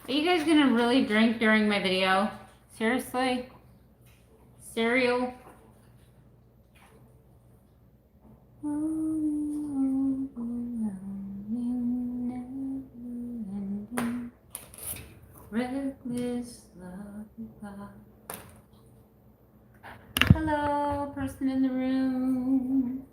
Are you guys gonna really drink during my video? Seriously? Cereal? Reckless love. Hello, person in the room.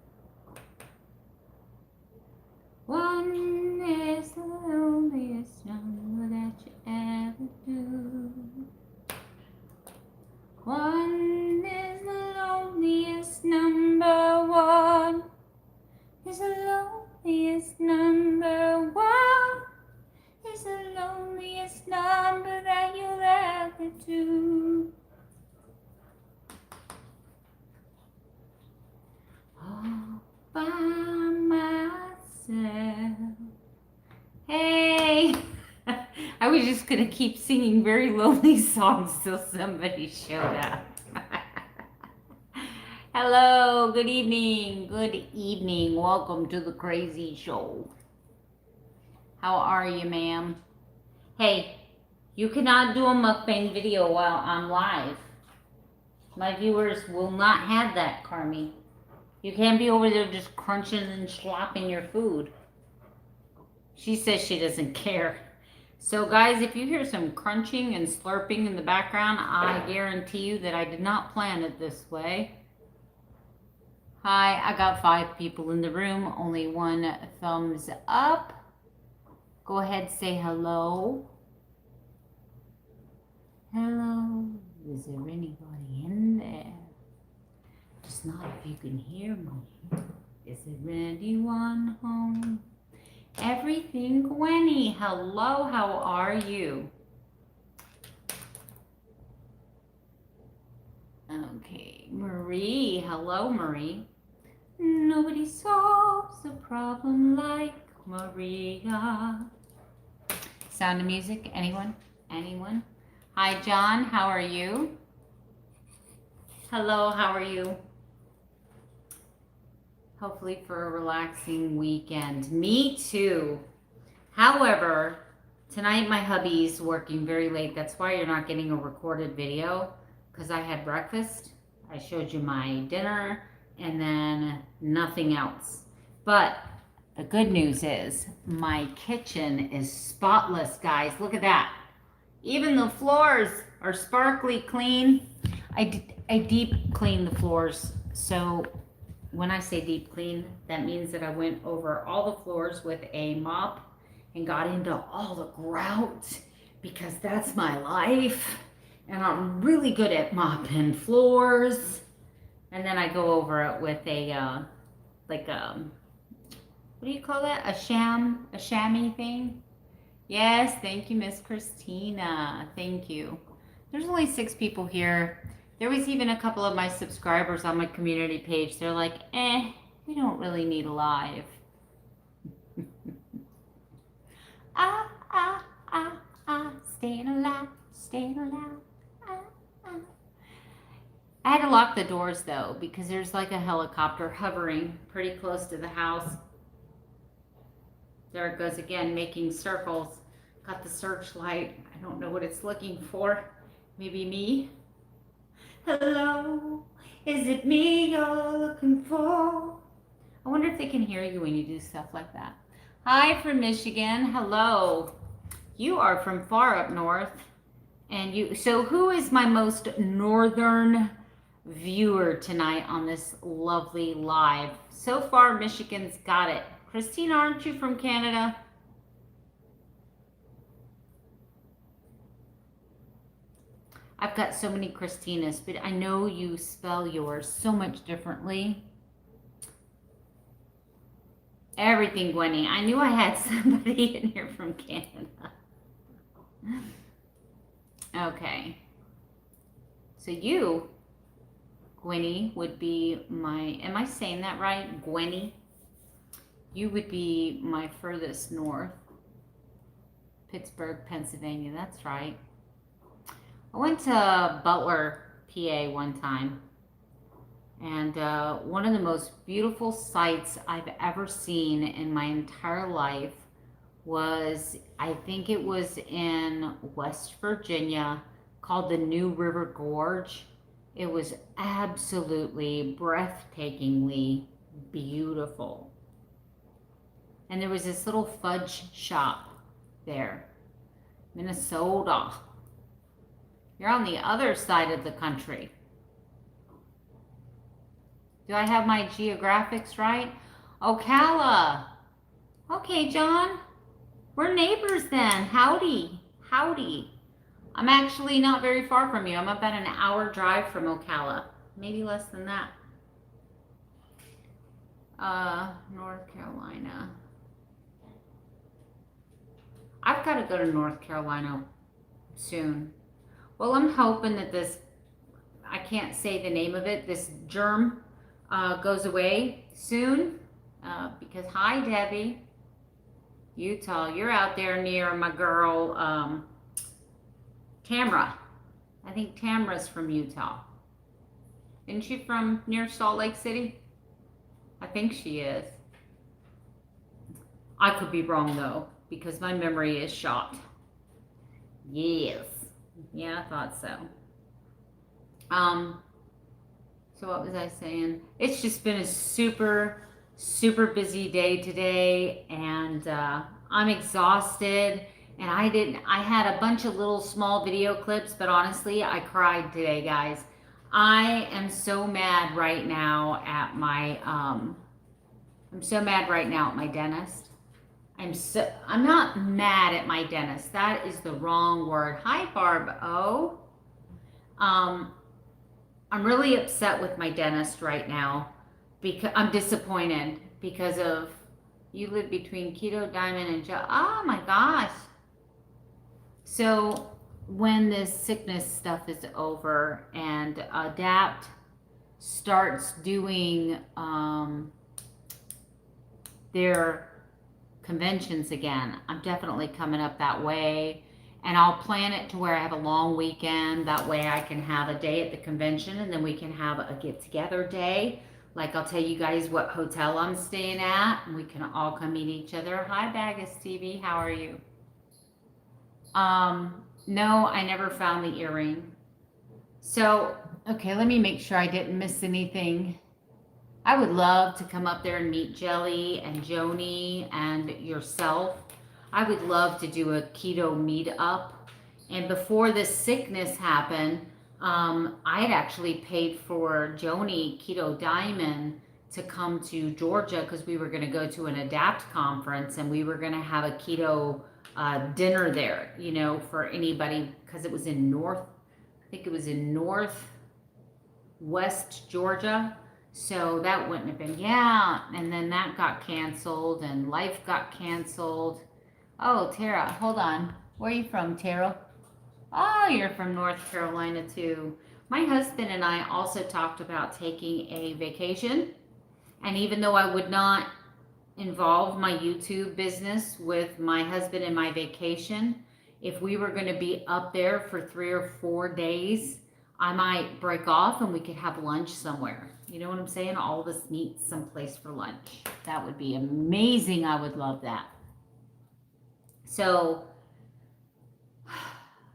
One is the loneliest number that you ever do. One is the loneliest number. One is the loneliest number. One is the loneliest number that you'll ever do. All by myself. Hey! I was just gonna keep singing very lonely songs till somebody showed up. Hello, good evening, welcome to the crazy show. How are you, ma'am? Hey, you cannot do a mukbang video while I'm live. My viewers will not have that, Carmi. You can't be over there just crunching and slopping your food. She says she doesn't care. So guys, if you hear some crunching and slurping in the background, I guarantee you that I did not plan it this way. Hi, I got 5 people in the room, only 1 thumbs up. Go ahead, say hello. Hello, is there anybody in there? Just not if you can hear me. Is there anyone home? Everything Gwenny. Hello, how are you? Okay, Marie. Hello, Marie. Nobody solves a problem like Maria. Sound of music? Anyone? Anyone? Hi, John. How are you? Hello, how are you? Hopefully for a relaxing weekend. Me too. However, tonight my hubby's working very late. That's why you're not getting a recorded video, because I had breakfast. I showed you my dinner and then nothing else. But the good news is my kitchen is spotless, guys. Look at that. Even the floors are sparkly clean. I deep clean the floors. So when I say deep clean, that means that I went over all the floors with a mop and got into all the grout, because that's my life. And I'm really good at mopping floors. And then I go over it with a, what do you call that? A chamois thing? Yes, thank you, Miss Christina. Thank you. There's only 6 people here. There was even a couple of my subscribers on my community page. They're like, we don't really need a live. Staying alive, staying alive. I had to lock the doors though, because there's like a helicopter hovering pretty close to the house. There it goes again, making circles. Got the searchlight. I don't know what it's looking for. Maybe me? Hello, is it me you're looking for? I wonder if they can hear you when you do stuff like that. Hi from Michigan. Hello. You are from far up north. And so who is my most northern viewer tonight on this lovely live? So far, Michigan's got it. Christina, aren't you from Canada? I've got so many Christinas, but I know you spell yours so much differently. Everything, Gwenny. I knew I had somebody in here from Canada. Okay. So you, Gwenny, would be my, am I saying that right? Gwenny? You would be my furthest north. Pittsburgh, Pennsylvania. That's right. I went to Butler, PA one time. And one of the most beautiful sights I've ever seen in my entire life was, I think it was in West Virginia, called the New River Gorge. It was absolutely breathtakingly beautiful. And there was this little fudge shop there, Minnesota. You're on the other side of the country. Do I have my geographics right? Ocala. Okay, John. We're neighbors then. Howdy. Howdy. I'm actually not very far from you. I'm about an hour drive from Ocala. Maybe less than that. North Carolina. I've got to go to North Carolina soon. Well, I'm hoping that this, I can't say the name of it, this germ goes away soon. Because, hi, Debbie. Utah, you're out there near my girl, Tamra. I think Tamra's from Utah. Isn't she from near Salt Lake City? I think she is. I could be wrong, though, because my memory is shot. Yes. Yeah, I thought so. So what was I saying? It's just been a super busy day today, and I'm exhausted, and I had a bunch of little small video clips, but honestly, I cried today, guys. I am so mad right now at my, I'm so mad right now at my dentist. I'm not mad at my dentist. That is the wrong word. Hi, Barb O. I'm really upset with my dentist right now because I'm disappointed because of, you live between Keto, Diamond, and Joe. Oh my gosh. So when this sickness stuff is over and Adapt starts doing their conventions again, I'm definitely coming up that way. And I'll plan it to where I have a long weekend. That way I can have a day at the convention, and then we can have a get-together day. Like, I'll tell you guys what hotel I'm staying at, and we can all come meet each other. Hi, Bagus TV. How are you? No, I never found the earring. So, okay, let me make sure I didn't miss anything. I would love to come up there and meet Jelly and Joni and yourself. I would love to do a keto meetup. And before this sickness happened, I had actually paid for Joni, Keto Diamond, to come to Georgia because we were going to go to an Adapt conference, and we were going to have a keto dinner there, you know, for anybody, because it was in I think it was in northwest Georgia. So that wouldn't have been, yeah. And then that got canceled, and life got canceled. Oh, Tara, hold on. Where are you from, Tara? Oh, you're from North Carolina too. My husband and I also talked about taking a vacation. And even though I would not involve my YouTube business with my husband and my vacation, if we were going to be up there for 3 or 4 days, I might break off and we could have lunch somewhere. You know what I'm saying? All of us meet someplace for lunch. That would be amazing. I would love that. So,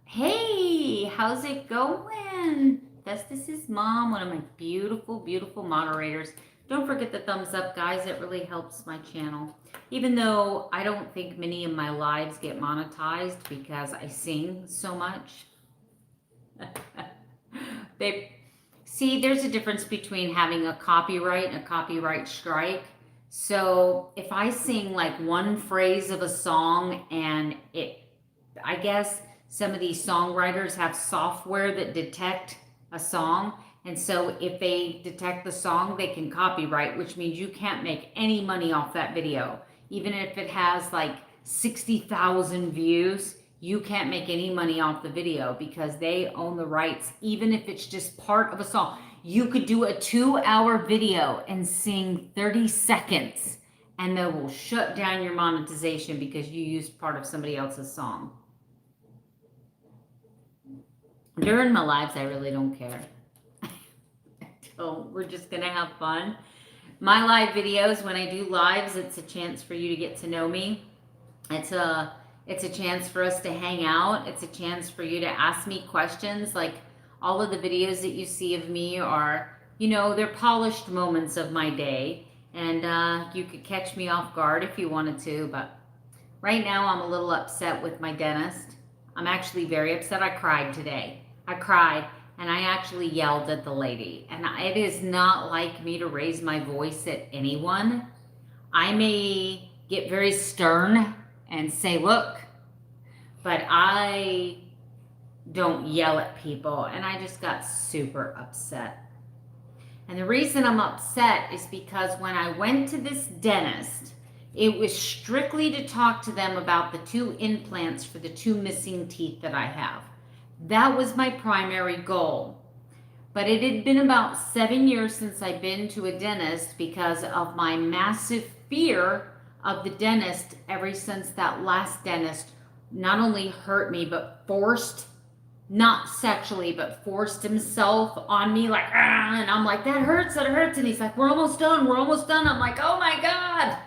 hey, how's it going? Festus's mom, one of my beautiful, beautiful moderators. Don't forget the thumbs up, guys. It really helps my channel. Even though I don't think many of my lives get monetized because I sing so much. See, there's a difference between having a copyright and a copyright strike. So if I sing like one phrase of a song, and I guess some of these songwriters have software that detect a song. And so if they detect the song, they can copyright, which means you can't make any money off that video. Even if it has like 60,000 views, you can't make any money off the video because they own the rights, even if it's just part of a song. You could do a 2-hour video and sing 30 seconds, and they will shut down your monetization because you used part of somebody else's song. During my lives, I really don't care. So we're just going to have fun. My live videos, when I do lives, it's a chance for you to get to know me. It's a chance for us to hang out. It's a chance for you to ask me questions. Like all of the videos that you see of me are, they're polished moments of my day. And you could catch me off guard if you wanted to. But right now I'm a little upset with my dentist. I'm actually very upset. I cried today. I cried and I actually yelled at the lady. And it is not like me to raise my voice at anyone. I may get very stern and say, look, but I don't yell at people. And I just got super upset. And the reason I'm upset is because when I went to this dentist, it was strictly to talk to them about the 2 implants for the 2 missing teeth that I have. That was my primary goal. But it had been about 7 years since I'd been to a dentist because of my massive fear of the dentist ever since that last dentist not only hurt me, but forced, not sexually, but forced himself on me like, ah, and I'm like, that hurts. And he's like, we're almost done. I'm like, oh my God.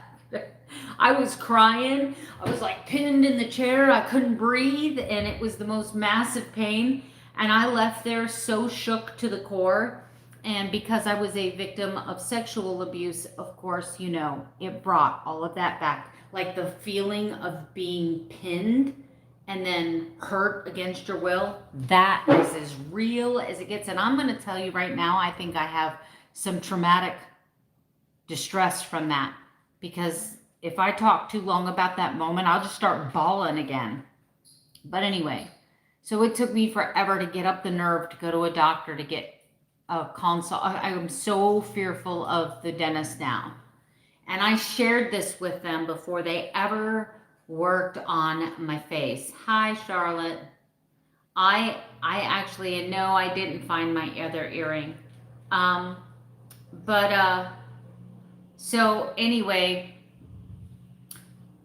I was crying. I was like pinned in the chair. I couldn't breathe. And it was the most massive pain. And I left there so shook to the core. And because I was a victim of sexual abuse, of course, it brought all of that back. Like the feeling of being pinned and then hurt against your will, that is as real as it gets. And I'm going to tell you right now, I think I have some traumatic distress from that. Because if I talk too long about that moment, I'll just start bawling again. But anyway, so it took me forever to get up the nerve to go to a doctor to get a consult. I am so fearful of the dentist now. And I shared this with them before they ever worked on my face. Hi, Charlotte. I actually, and no, I didn't find my other earring. So anyway,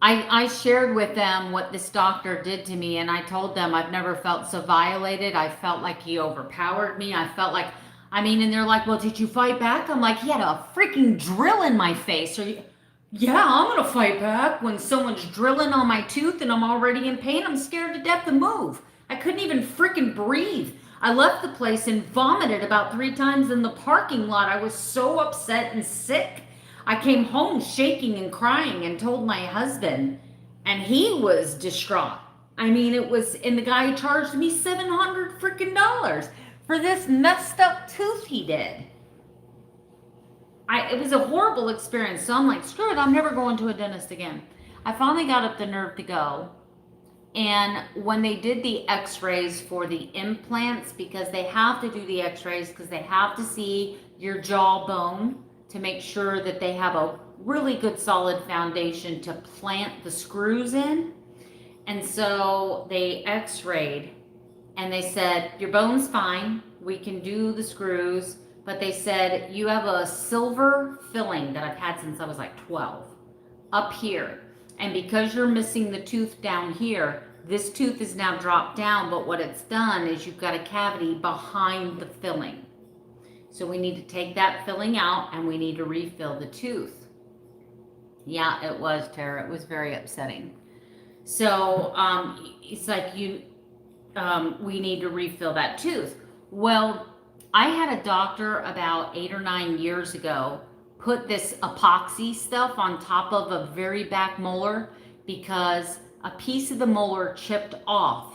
I shared with them what this doctor did to me, and I told them I've never felt so violated. I felt like he overpowered me. I felt like, and they're like, well, did you fight back? I'm like, he had a freaking drill in my face. Yeah, I'm going to fight back when someone's drilling on my tooth and I'm already in pain. I'm scared to death to move. I couldn't even freaking breathe. I left the place and vomited about 3 times in the parking lot. I was so upset and sick. I came home shaking and crying and told my husband, and he was distraught. And the guy charged me $700 freaking dollars for this messed up tooth he did. It was a horrible experience. So I'm like, screw it, I'm never going to a dentist again. I finally got up the nerve to go. And when they did the x-rays for the implants, because they have to do the x-rays because they have to see your jawbone to make sure that they have a really good solid foundation to plant the screws in. And so they x-rayed and they said, your bone's fine, we can do the screws, but they said, you have a silver filling that I've had since I was like 12 up here. And because you're missing the tooth down here, this tooth is now dropped down, but what it's done is you've got a cavity behind the filling. So we need to take that filling out and we need to refill the tooth. Yeah, it was, Tara. It was very upsetting. So it's like we need to refill that tooth. Well, I had a doctor about 8 or 9 years ago put this epoxy stuff on top of a very back molar because a piece of the molar chipped off.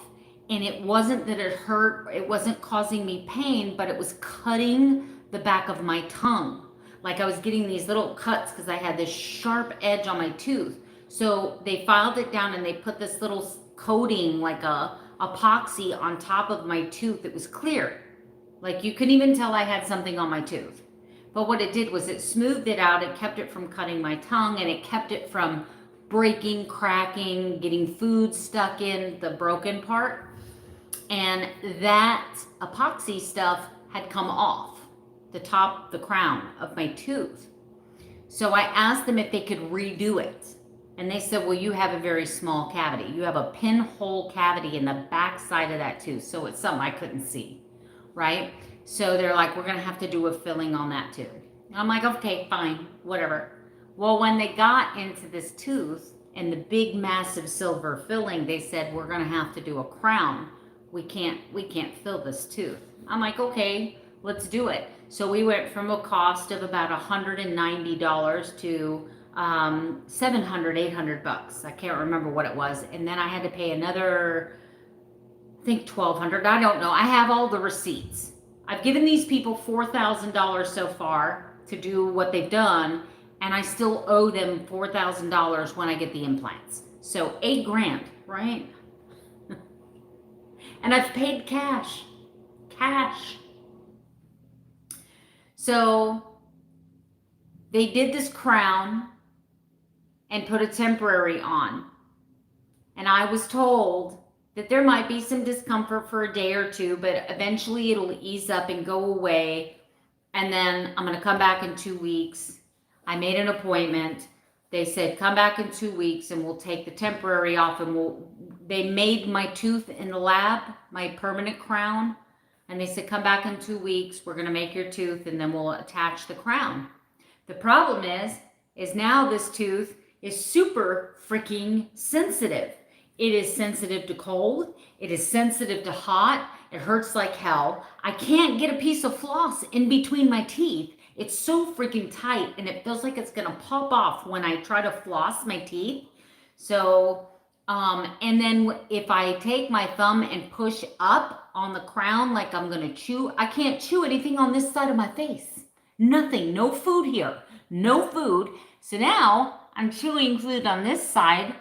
And it wasn't that it hurt, it wasn't causing me pain, but it was cutting the back of my tongue. Like I was getting these little cuts because I had this sharp edge on my tooth. So they filed it down and they put this little coating, like a epoxy on top of my tooth. It was clear. Like you couldn't even tell I had something on my tooth. But what it did was it smoothed it out. It kept it from cutting my tongue and it kept it from breaking, cracking, getting food stuck in the broken part. And that epoxy stuff had come off the top, the crown of my tooth. So I asked them if they could redo it. And they said, well, you have a very small cavity. You have a pinhole cavity in the back side of that tooth. So it's something I couldn't see, right? So they're like, we're going to have to do a filling on that too. I'm like, okay, fine, whatever. Well, when they got into this tooth, and the big massive silver filling, they said, we're going to have to do a crown. We can't fill this tooth. I'm like, okay, let's do it. So we went from a cost of about $190 to $700, $800. I can't remember what it was. And then I had to pay another, I think $1,200. I don't know. I have all the receipts. I've given these people $4,000 so far to do what they've done, and I still owe them $4,000 when I get the implants. So $8,000, right? And I've paid cash. So they did this crown and put a temporary on. And I was told that there might be some discomfort for a day or two, but eventually it'll ease up and go away. And then I'm going to come back in 2 weeks. I made an appointment. They said, come back in 2 weeks and we'll take the temporary off, and they made my tooth in the lab, my permanent crown. And they said, come back in 2 weeks. We're going to make your tooth and then we'll attach the crown. The problem is now this tooth is super freaking sensitive. It is sensitive to cold. It is sensitive to hot. It hurts like hell. I can't get a piece of floss in between my teeth. It's so freaking tight, and it feels like it's going to pop off when I try to floss my teeth. So, and then if I take my thumb and push up on the crown like I'm going to chew, I can't chew anything on this side of my face. Nothing. No food here. No food. So now I'm chewing food on this side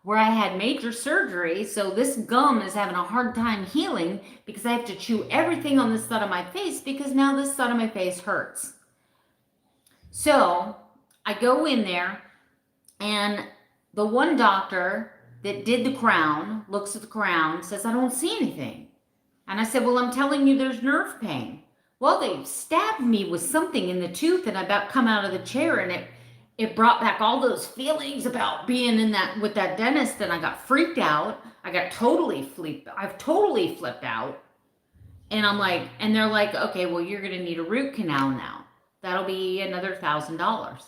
where I had major surgery. So this gum is having a hard time healing because I have to chew everything on this side of my face because now this side of my face hurts. So I go in there, and the one doctor that did the crown looks at the crown, says, I don't see anything. And I said, well, I'm telling you there's nerve pain. Well, they stabbed me with something in the tooth, and I about come out of the chair, and it brought back all those feelings about being in that with that dentist, and I got freaked out. I've totally flipped out. And I'm like, and they're like, okay, well, you're going to need a root canal now. That'll be another $1,000.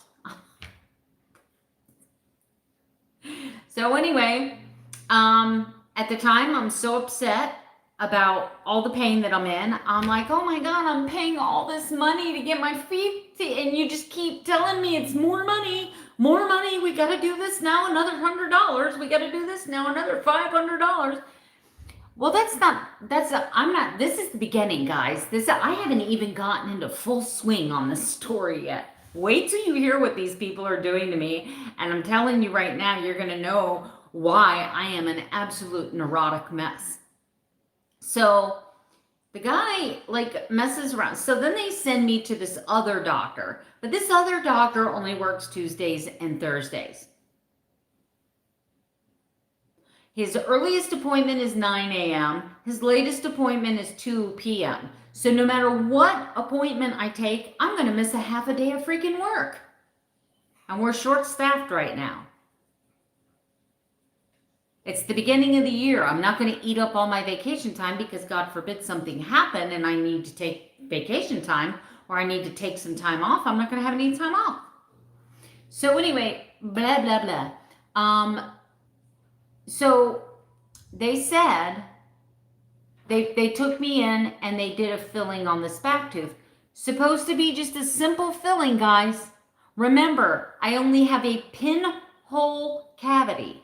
So anyway, at the time, I'm so upset about all the pain that I'm in. I'm like, oh my God, I'm paying all this money to get my feet, and you just keep telling me it's more money. We got to do this now, another $100. We got to do this now, another $500. Well, this is the beginning, guys. I haven't even gotten into full swing on this story yet. Wait till you hear what these people are doing to me. And I'm telling you right now, you're going to know why I am an absolute neurotic mess. So the guy messes around. So then they send me to this other doctor. But this other doctor only works Tuesdays and Thursdays. His earliest appointment is 9 a.m. His latest appointment is 2 p.m. So no matter what appointment I take, I'm going to miss a half a day of freaking work. And we're short-staffed right now. It's the beginning of the year. I'm not going to eat up all my vacation time because God forbid something happen and I need to take vacation time or I need to take some time off. I'm not going to have any time off. So anyway, blah, blah, blah. So they said they took me in and they did a filling on this back tooth. Supposed to be just a simple filling, guys. Remember, I only have a pinhole cavity.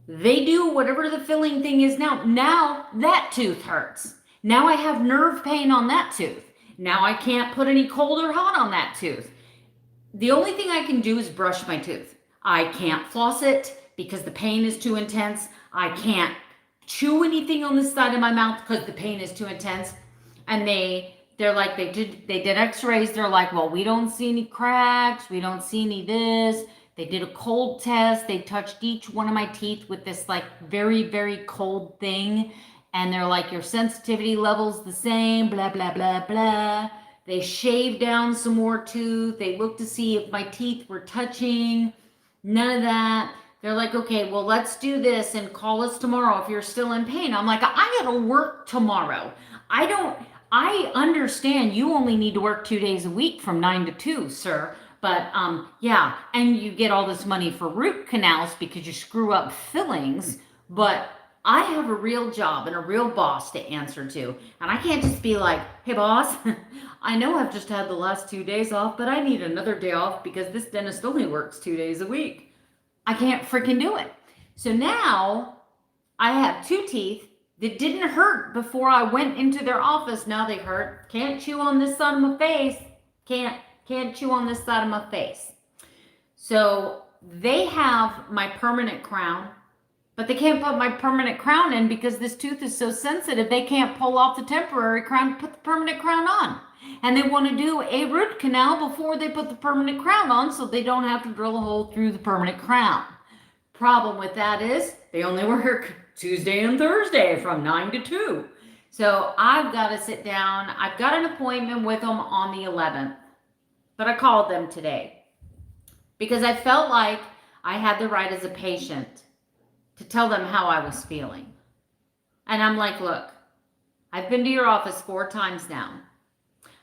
They do whatever the filling thing is now. Now that tooth hurts. Now I have nerve pain on that tooth. Now I can't put any cold or hot on that tooth. The only thing I can do is brush my tooth. I can't floss it because the pain is too intense. I can't chew anything on this side of my mouth because the pain is too intense. And they're like, they did x-rays. They're like, well, we don't see any cracks. We don't see any this. They did a cold test. They touched each one of my teeth with this very, very cold thing. And they're like, your sensitivity level's the same, blah, blah, blah, blah. They shaved down some more tooth. They looked to see if my teeth were touching. None of that. They're like, okay, well, let's do this and call us tomorrow if you're still in pain. I'm like, I gotta work tomorrow. I understand you only need to work 2 days a week from 9 to 2, sir. But yeah, and you get all this money for root canals because you screw up fillings. But I have a real job and a real boss to answer to. And I can't just be like, hey, boss, I know I've just had the last 2 days off, but I need another day off because this dentist only works 2 days a week. I can't freaking do it. So now I have 2 teeth that didn't hurt before I went into their office. Now they hurt. Can't chew on this side of my face. Can't chew on this side of my face. So they have my permanent crown, but they can't put my permanent crown in because this tooth is so sensitive. They can't pull off the temporary crown to put the permanent crown on. And they want to do a root canal before they put the permanent crown on so they don't have to drill a hole through the permanent crown. Problem with that is they only work Tuesday and Thursday from 9 to 2. So I've got to sit down. I've got an appointment with them on the 11th. But I called them today because I felt like I had the right as a patient to tell them how I was feeling. And I'm like, look, I've been to your office 4 times now.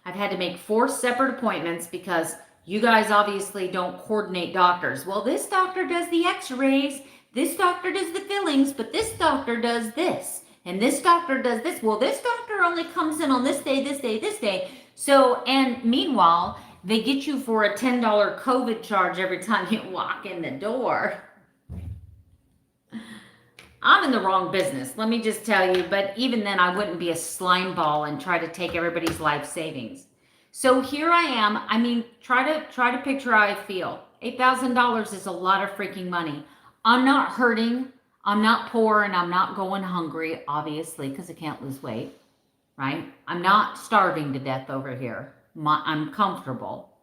I've had to make 4 separate appointments because you guys obviously don't coordinate doctors. Well, this doctor does the x-rays, this doctor does the fillings, but this doctor does this, and this doctor does this. Well, this doctor only comes in on this day, this day, this day. So, and meanwhile, they get you for a $10 COVID charge every time you walk in the door. I'm in the wrong business, let me just tell you. But even then, I wouldn't be a slime ball and try to take everybody's life savings. So here I am. I mean, try to picture how I feel. $8,000 is a lot of freaking money. I'm not hurting. I'm not poor, and I'm not going hungry, obviously, because I can't lose weight, right? I'm not starving to death over here. I'm comfortable.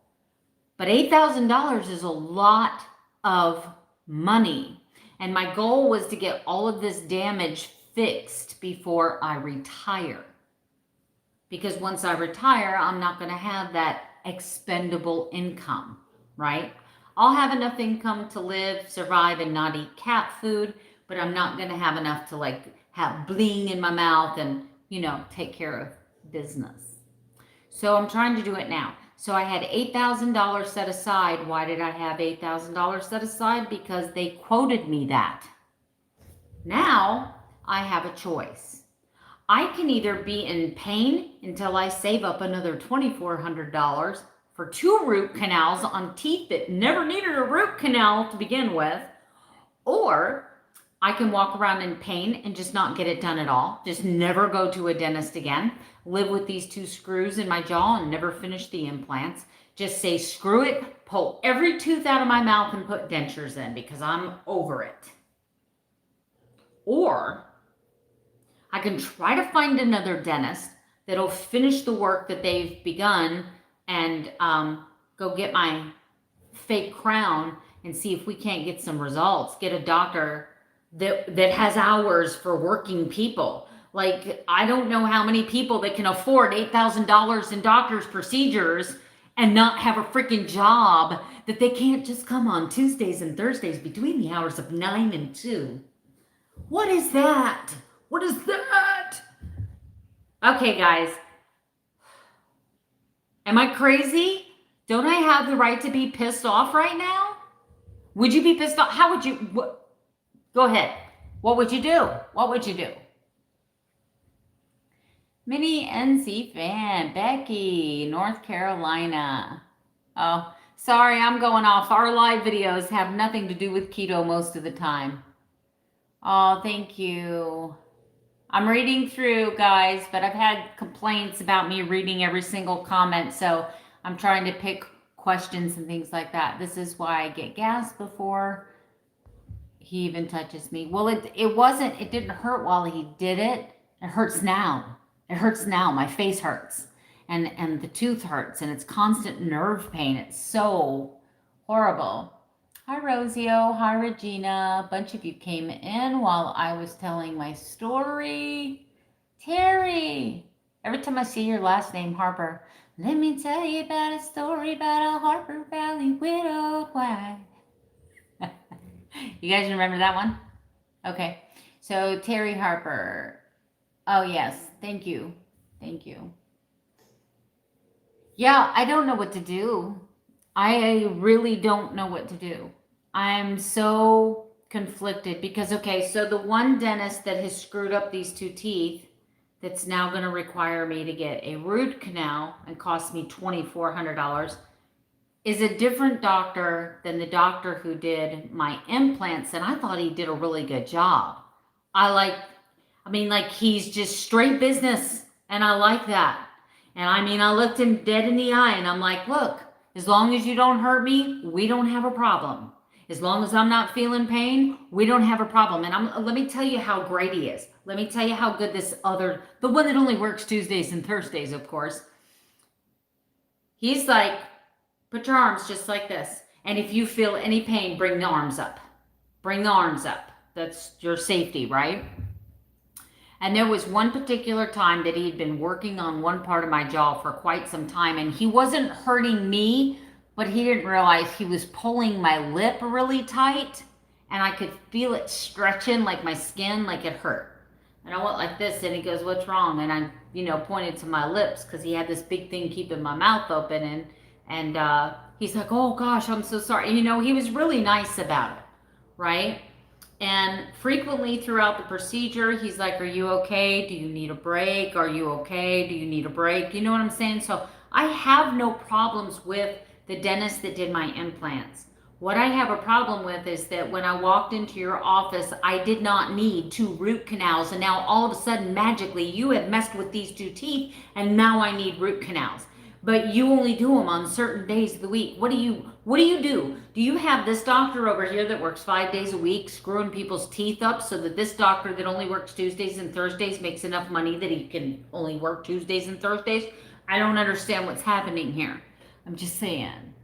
But $8,000 is a lot of money. And my goal was to get all of this damage fixed before I retire. Because once I retire, I'm not going to have that expendable income, right? I'll have enough income to live, survive, and not eat cat food, but I'm not going to have enough to like have bling in my mouth and, you know, take care of business. So I'm trying to do it now. So I had $8,000 set aside. Why did I have $8,000 set aside? Because they quoted me that. Now I have a choice. I can either be in pain until I save up another $2,400 for 2 root canals on teeth that never needed a root canal to begin with, or I can walk around in pain and just not get it done at all. Just never go to a dentist again. Live with these 2 screws in my jaw and never finish the implants. Just say, screw it, pull every tooth out of my mouth and put dentures in because I'm over it. Or I can try to find another dentist that'll finish the work that they've begun and go get my fake crown and see if we can't get some results. Get a doctor that has hours for working people. Like, I don't know how many people that can afford $8,000 in doctor's procedures and not have a freaking job that they can't just come on Tuesdays and Thursdays between the hours of 9 and 2. What is that? What is that? Okay, guys. Am I crazy? Don't I have the right to be pissed off right now? Would you be pissed off? How would you? Go ahead. What would you do? What would you do? Mini NC fan, Becky, North Carolina. Oh, sorry, I'm going off. Our live videos have nothing to do with keto most of the time. Oh, thank you. I'm reading through, guys, but I've had complaints about me reading every single comment, so I'm trying to pick questions and things like that. This is why I get gas before he even touches me. Well, it didn't hurt while he did it. It hurts now. It hurts now. My face hurts. And the tooth hurts, and it's constant nerve pain. It's so horrible. Hi, Rosio. Hi, Regina. A bunch of you came in while I was telling my story. Terry. Every time I see your last name, Harper, let me tell you about a story about a Harper Valley widowed wife. You guys remember that one? Okay. So, Terry Harper. Oh, yes. Thank you. Thank you. Yeah, I don't know what to do. I really don't know what to do. I'm so conflicted because, okay, so the one dentist that has screwed up these two teeth that's now going to require me to get a root canal and cost me $2,400 is a different doctor than the doctor who did my implants, and I thought he did a really good job. I mean, he's just straight business, and I like that. And I mean, I looked him dead in the eye, and I'm like, look, as long as you don't hurt me, we don't have a problem. As long as I'm not feeling pain, we don't have a problem. And let me tell you how great he is. Let me tell you how good the one that only works Tuesdays and Thursdays, of course. He's like, put your arms just like this. And if you feel any pain, bring the arms up. Bring the arms up. That's your safety, right? And there was one particular time that he had been working on one part of my jaw for quite some time, and he wasn't hurting me, but he didn't realize he was pulling my lip really tight, and I could feel it stretching like my skin, like it hurt. And I went like this, and he goes, what's wrong? And I, pointed to my lips because he had this big thing keeping my mouth open, and he's like, oh gosh, I'm so sorry. He was really nice about it, right? And frequently throughout the procedure, he's like, are you okay? Do you need a break? Are you okay? Do you need a break? You know what I'm saying? So I have no problems with the dentist that did my implants. What I have a problem with is that when I walked into your office, I did not need 2 root canals. And now all of a sudden, magically, you have messed with these 2 teeth, and now I need root canals. But you only do them on certain days of the week. What do you do? Do you have this doctor over here that works 5 days a week screwing people's teeth up so that this doctor that only works Tuesdays and Thursdays makes enough money that he can only work Tuesdays and Thursdays? I don't understand what's happening here. I'm just saying.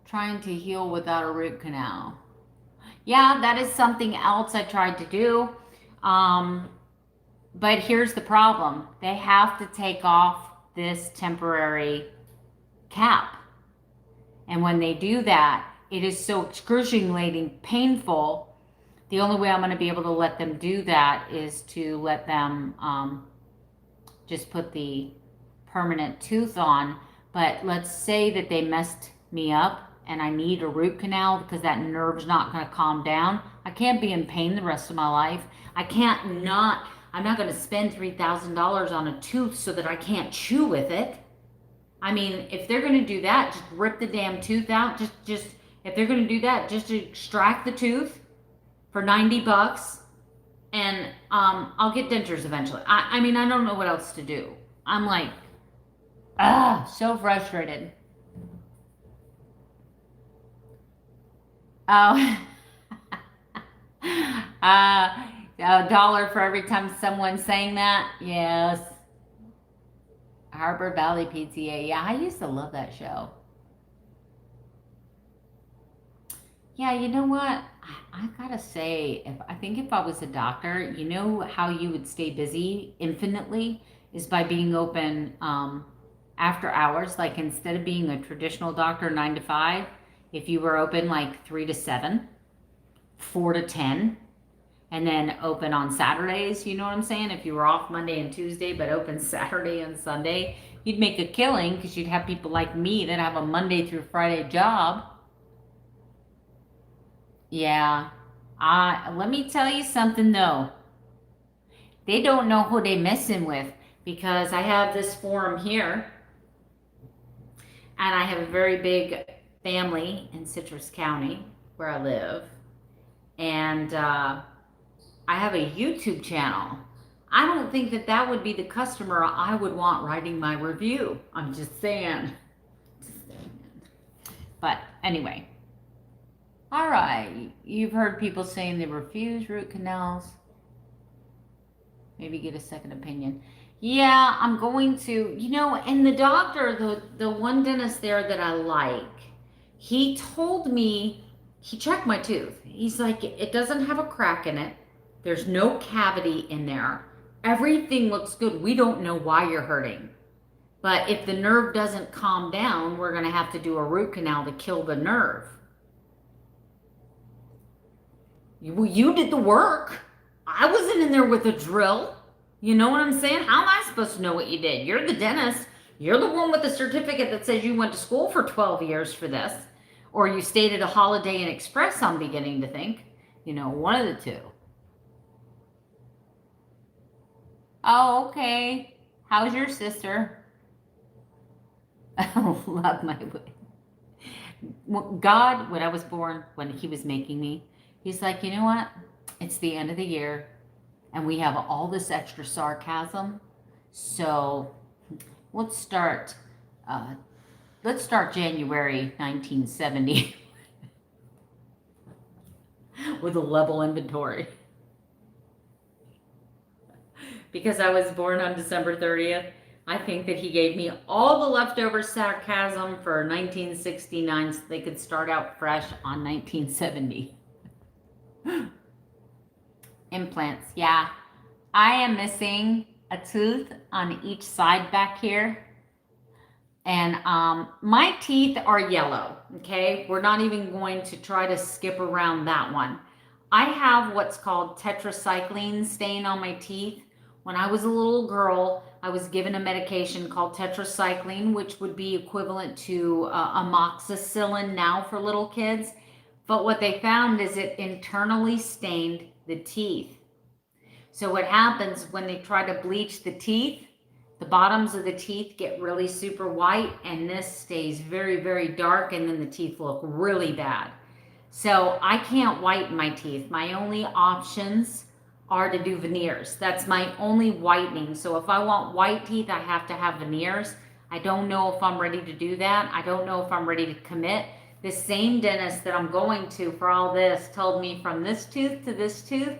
Trying to heal without a root canal. Yeah, that is something else I tried to do. But here's the problem. They have to take off this temporary cap. And when they do that, it is so excruciatingly painful. The only way I'm going to be able to let them do that is to let them just put the permanent tooth on. But let's say that they messed me up and I need a root canal because that nerve's not going to calm down. I can't be in pain the rest of my life. I'm not going to spend $3,000 on a tooth so that I can't chew with it. I mean, if they're going to do that, just rip the damn tooth out. If they're going to do that, just extract the tooth for $90, and I'll get dentures eventually. I mean, I don't know what else to do. I'm like, so frustrated. Oh, $1 for every time someone's saying that. Yes. Harbor Valley PTA. Yeah, I used to love that show. Yeah, you know what? I gotta say, I think if I was a doctor, you know how you would stay busy infinitely is by being open after hours. Like instead of being a traditional doctor 9 to 5, if you were open like 3 to 7, 4 to 10, and then open on Saturdays, you know what I'm saying? If you were off Monday and Tuesday, but open Saturday and Sunday, you'd make a killing because you'd have people like me that have a Monday through Friday job. Yeah. Let me tell you something though. They don't know who they messing with because I have this forum here and I have a very big family in Citrus County where I live. And I have a YouTube channel. I don't think that would be the customer I would want writing my review. I'm just saying. But anyway. All right. You've heard people saying they refuse root canals. Maybe get a second opinion. Yeah, I'm going to, and the doctor, the one dentist there that I like, he told me, he checked my tooth. He's like, it doesn't have a crack in it. There's no cavity in there. Everything looks good. We don't know why you're hurting. But if the nerve doesn't calm down, we're going to have to do a root canal to kill the nerve. You did the work. I wasn't in there with a drill. You know what I'm saying? How am I supposed to know what you did? You're the dentist. You're the one with the certificate that says you went to school for 12 years for this. Or you stayed at a Holiday Inn Express, I'm beginning to think. You know, one of the two. Oh, okay. How's your sister? Oh, love my way. God, when I was born, when he was making me, he's like, you know what? It's the end of the year, and we have all this extra sarcasm. So let's start. Let's start January 1970 with a level inventory. Because I was born on December 30th, I think that he gave me all the leftover sarcasm for 1969 so they could start out fresh on 1970. Implants, yeah. I am missing a tooth on each side back here. And my teeth are yellow, okay? We're not even going to try to skip around that one. I have what's called tetracycline stain on my teeth. When I was a little girl, I was given a medication called tetracycline, which would be equivalent to amoxicillin now for little kids. But what they found is it internally stained the teeth. So what happens when they try to bleach the teeth, the bottoms of the teeth get really super white, and this stays very, very dark, and then the teeth look really bad. So I can't whiten my teeth. My only options are to do veneers. That's my only whitening. So if I want white teeth, I have to have veneers. I don't know if I'm ready to do that. I don't know if I'm ready to commit. The same dentist that I'm going to for all this told me from this tooth to this tooth,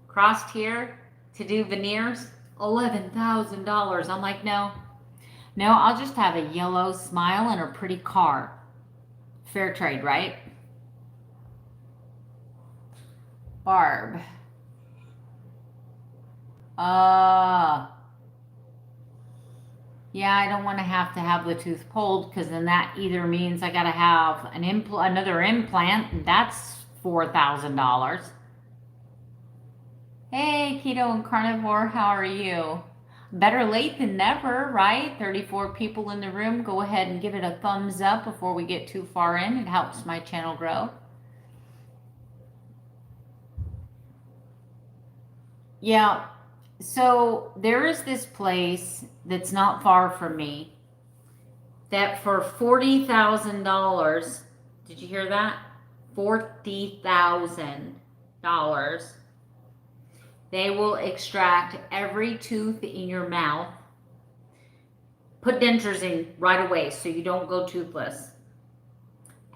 crossed here, to do veneers, $11,000. I'm like, no, I'll just have a yellow smile and a pretty car. Fair trade, right? Barb. Yeah, I don't want to have the tooth pulled, because then that either means I got to have another implant, and that's $4,000. Hey, Keto and Carnivore, how are you? Better late than never, right? 34 people in the room. Go ahead and give it a thumbs up before we get too far in. It helps my channel grow. Yeah, so there is this place that's not far from me that for $40,000, did you hear that? $40,000. They will extract every tooth in your mouth, put dentures in right away so you don't go toothless.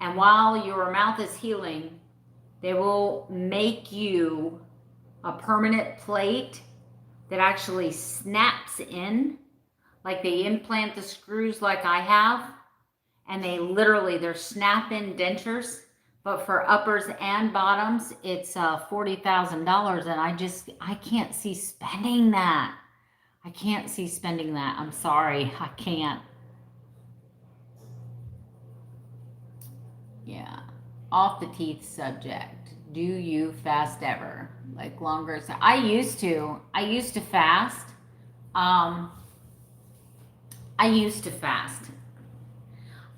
And while your mouth is healing, they will make you a permanent plate that actually snaps in, like they implant the screws like I have, and they're snap-in dentures. But for uppers and bottoms, it's $40,000, and I can't see spending that. I can't see spending that. I'm sorry, I can't. Yeah, off the teeth subject. Do you fast ever? Like longer? I used to fast. I used to fast.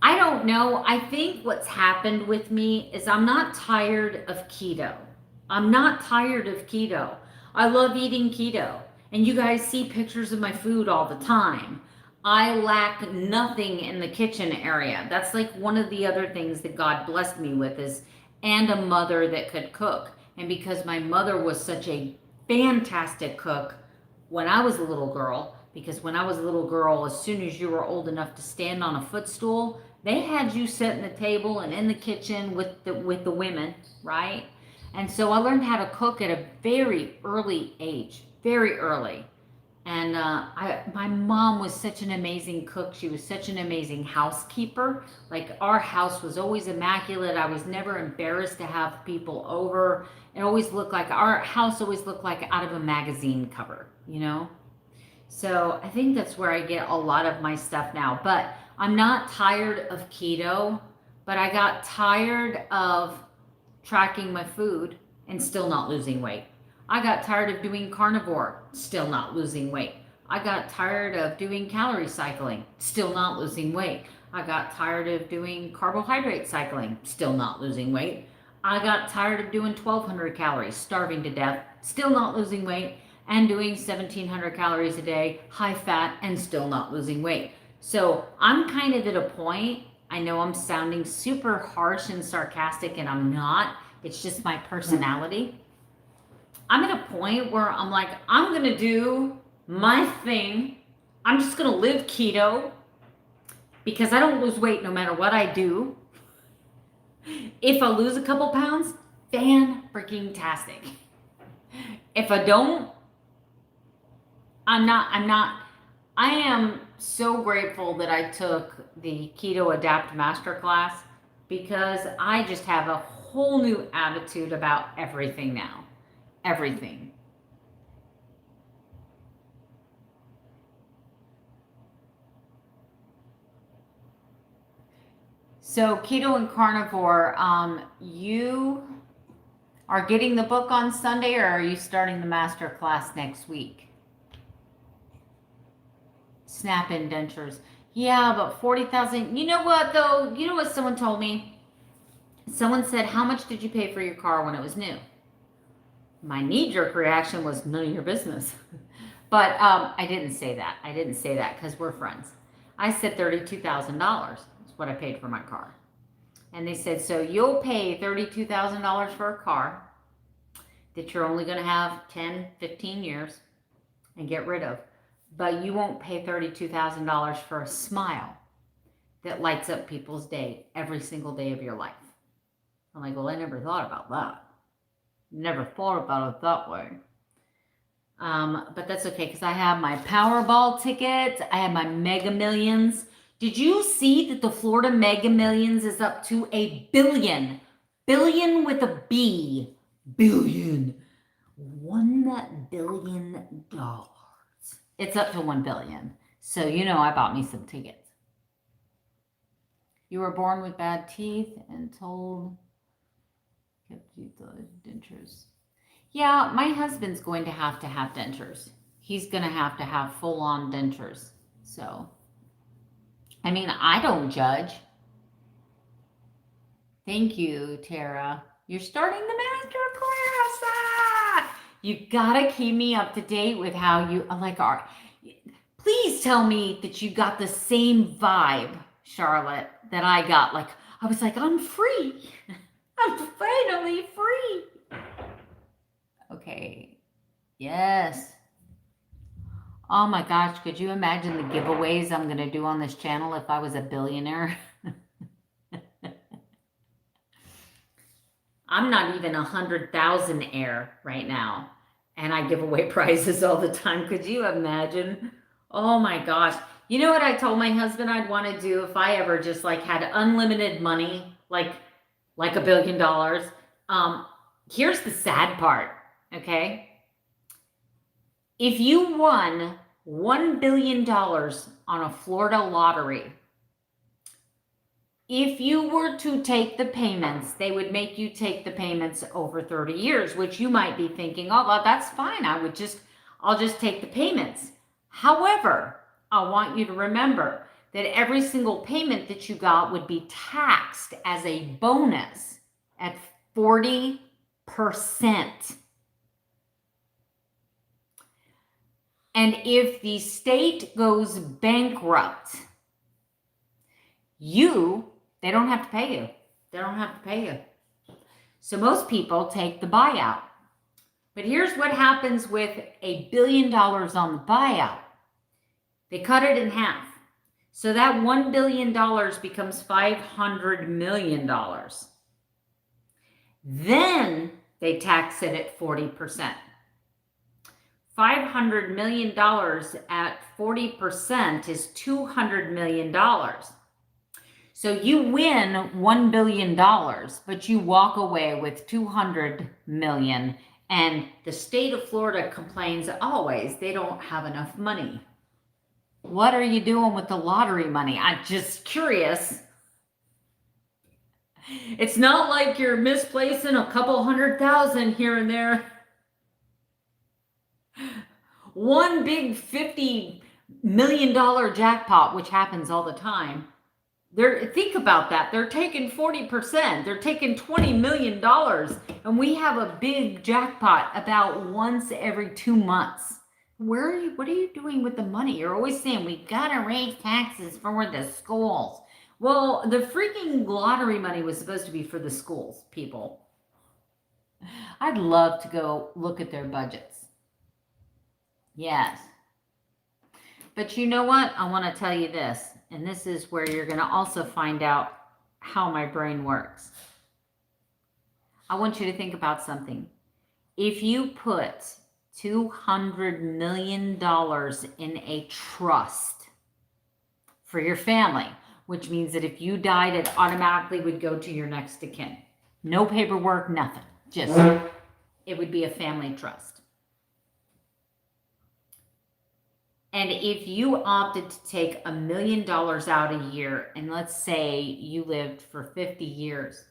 I don't know. I think what's happened with me is I'm not tired of keto. I'm not tired of keto. I love eating keto. And you guys see pictures of my food all the time. I lack nothing in the kitchen area. That's like one of the other things that God blessed me with and a mother that could cook. And because my mother was such a fantastic cook when I was a little girl, because when I was a little girl, as soon as you were old enough to stand on a footstool, they had you setting the table and in the kitchen with the women, right? And so I learned how to cook at a very early age, very early. And my mom was such an amazing cook. She was such an amazing housekeeper. Like, our house was always immaculate. I was never embarrassed to have people over. Our house always looked like out of a magazine cover, you know? So I think that's where I get a lot of my stuff now. But I'm not tired of keto, but I got tired of tracking my food and still not losing weight. I got tired of doing carnivore, still not losing weight. I got tired of doing calorie cycling, still not losing weight. I got tired of doing carbohydrate cycling, still not losing weight. I got tired of doing 1,200 calories, starving to death, still not losing weight, and doing 1,700 calories a day, high fat, and still not losing weight. So I'm kind of at a point, I know I'm sounding super harsh and sarcastic, and I'm not. It's just my personality. I'm at a point where I'm like, I'm going to do my thing. I'm just going to live keto because I don't lose weight no matter what I do. If I lose a couple pounds, fan-freaking-tastic. If I don't, I am so grateful that I took the Keto Adapt Masterclass because I just have a whole new attitude about everything now. Everything. So Keto and Carnivore, you are getting the book on Sunday, or are you starting the master class next week? Snap indentures. Yeah, but 40,000. You know what though? You know what someone told me? Someone said, how much did you pay for your car when it was new? My knee-jerk reaction was none of your business. But I didn't say that. I didn't say that because we're friends. I said $32,000 is what I paid for my car. And they said, so you'll pay $32,000 for a car that you're only going to have 10, 15 years and get rid of. But you won't pay $32,000 for a smile that lights up people's day every single day of your life. I'm like, well, I never thought about that. Never thought about it that way. But that's okay because I have my Powerball ticket. I have my Mega Millions. Did you see that the Florida Mega Millions is up to $1 billion? Billion with a B. Billion. $1 billion. It's up to 1 billion. So, you know, I bought me some tickets. You were born with bad teeth and told kept you the dentures. Yeah, my husband's going to have dentures. He's going to have full-on dentures. So, I mean, I don't judge. Thank you, Tara. You're starting the master class. Ah! You gotta keep me up to date with how you like are. Please tell me that you got the same vibe, Charlotte, that I got. Like, I was like, I'm free. I'm finally free. Okay. Yes. Oh my gosh, could you imagine the giveaways I'm going to do on this channel if I was a billionaire? I'm not even 100,000 heir right now, and I give away prizes all the time. Could you imagine? Oh my gosh. You know what I told my husband I'd want to do if I ever just like had unlimited money, like $1 billion? Here's the sad part, okay? If you won $1 billion on a Florida lottery, if you were to take the payments, they would make you take the payments over 30 years, which you might be thinking, oh, well, that's fine. I'll just take the payments. However, I want you to remember that every single payment that you got would be taxed as a bonus at 40%. And if the state goes bankrupt, they don't have to pay you. They don't have to pay you. So most people take the buyout. But here's what happens with $1 billion on the buyout. They cut it in half. So that $1 billion becomes $500 million. Then they tax it at 40%. $500 million at 40% is $200 million. So you win $1 billion, but you walk away with $200 million. And the state of Florida complains always they don't have enough money. What are you doing with the lottery money? I'm just curious. It's not like you're misplacing a couple $100,000 here and there. one big $50 million jackpot, which happens all the time. Think about that. They're taking 40%. They're taking $20 million. And we have a big jackpot about once every 2 months. What are you doing with the money? You're always saying, we gotta raise taxes for the schools. Well, the freaking lottery money was supposed to be for the schools, people. I'd love to go look at their budgets. Yes. But you know what? I want to tell you this, and this is where you're going to also find out how my brain works. I want you to think about something. If you put $200 million in a trust for your family, which means that if you died, it automatically would go to your next of kin. No paperwork, nothing. Just, it would be a family trust. And if you opted to take $1 million out a year, and let's say you lived for 50 years,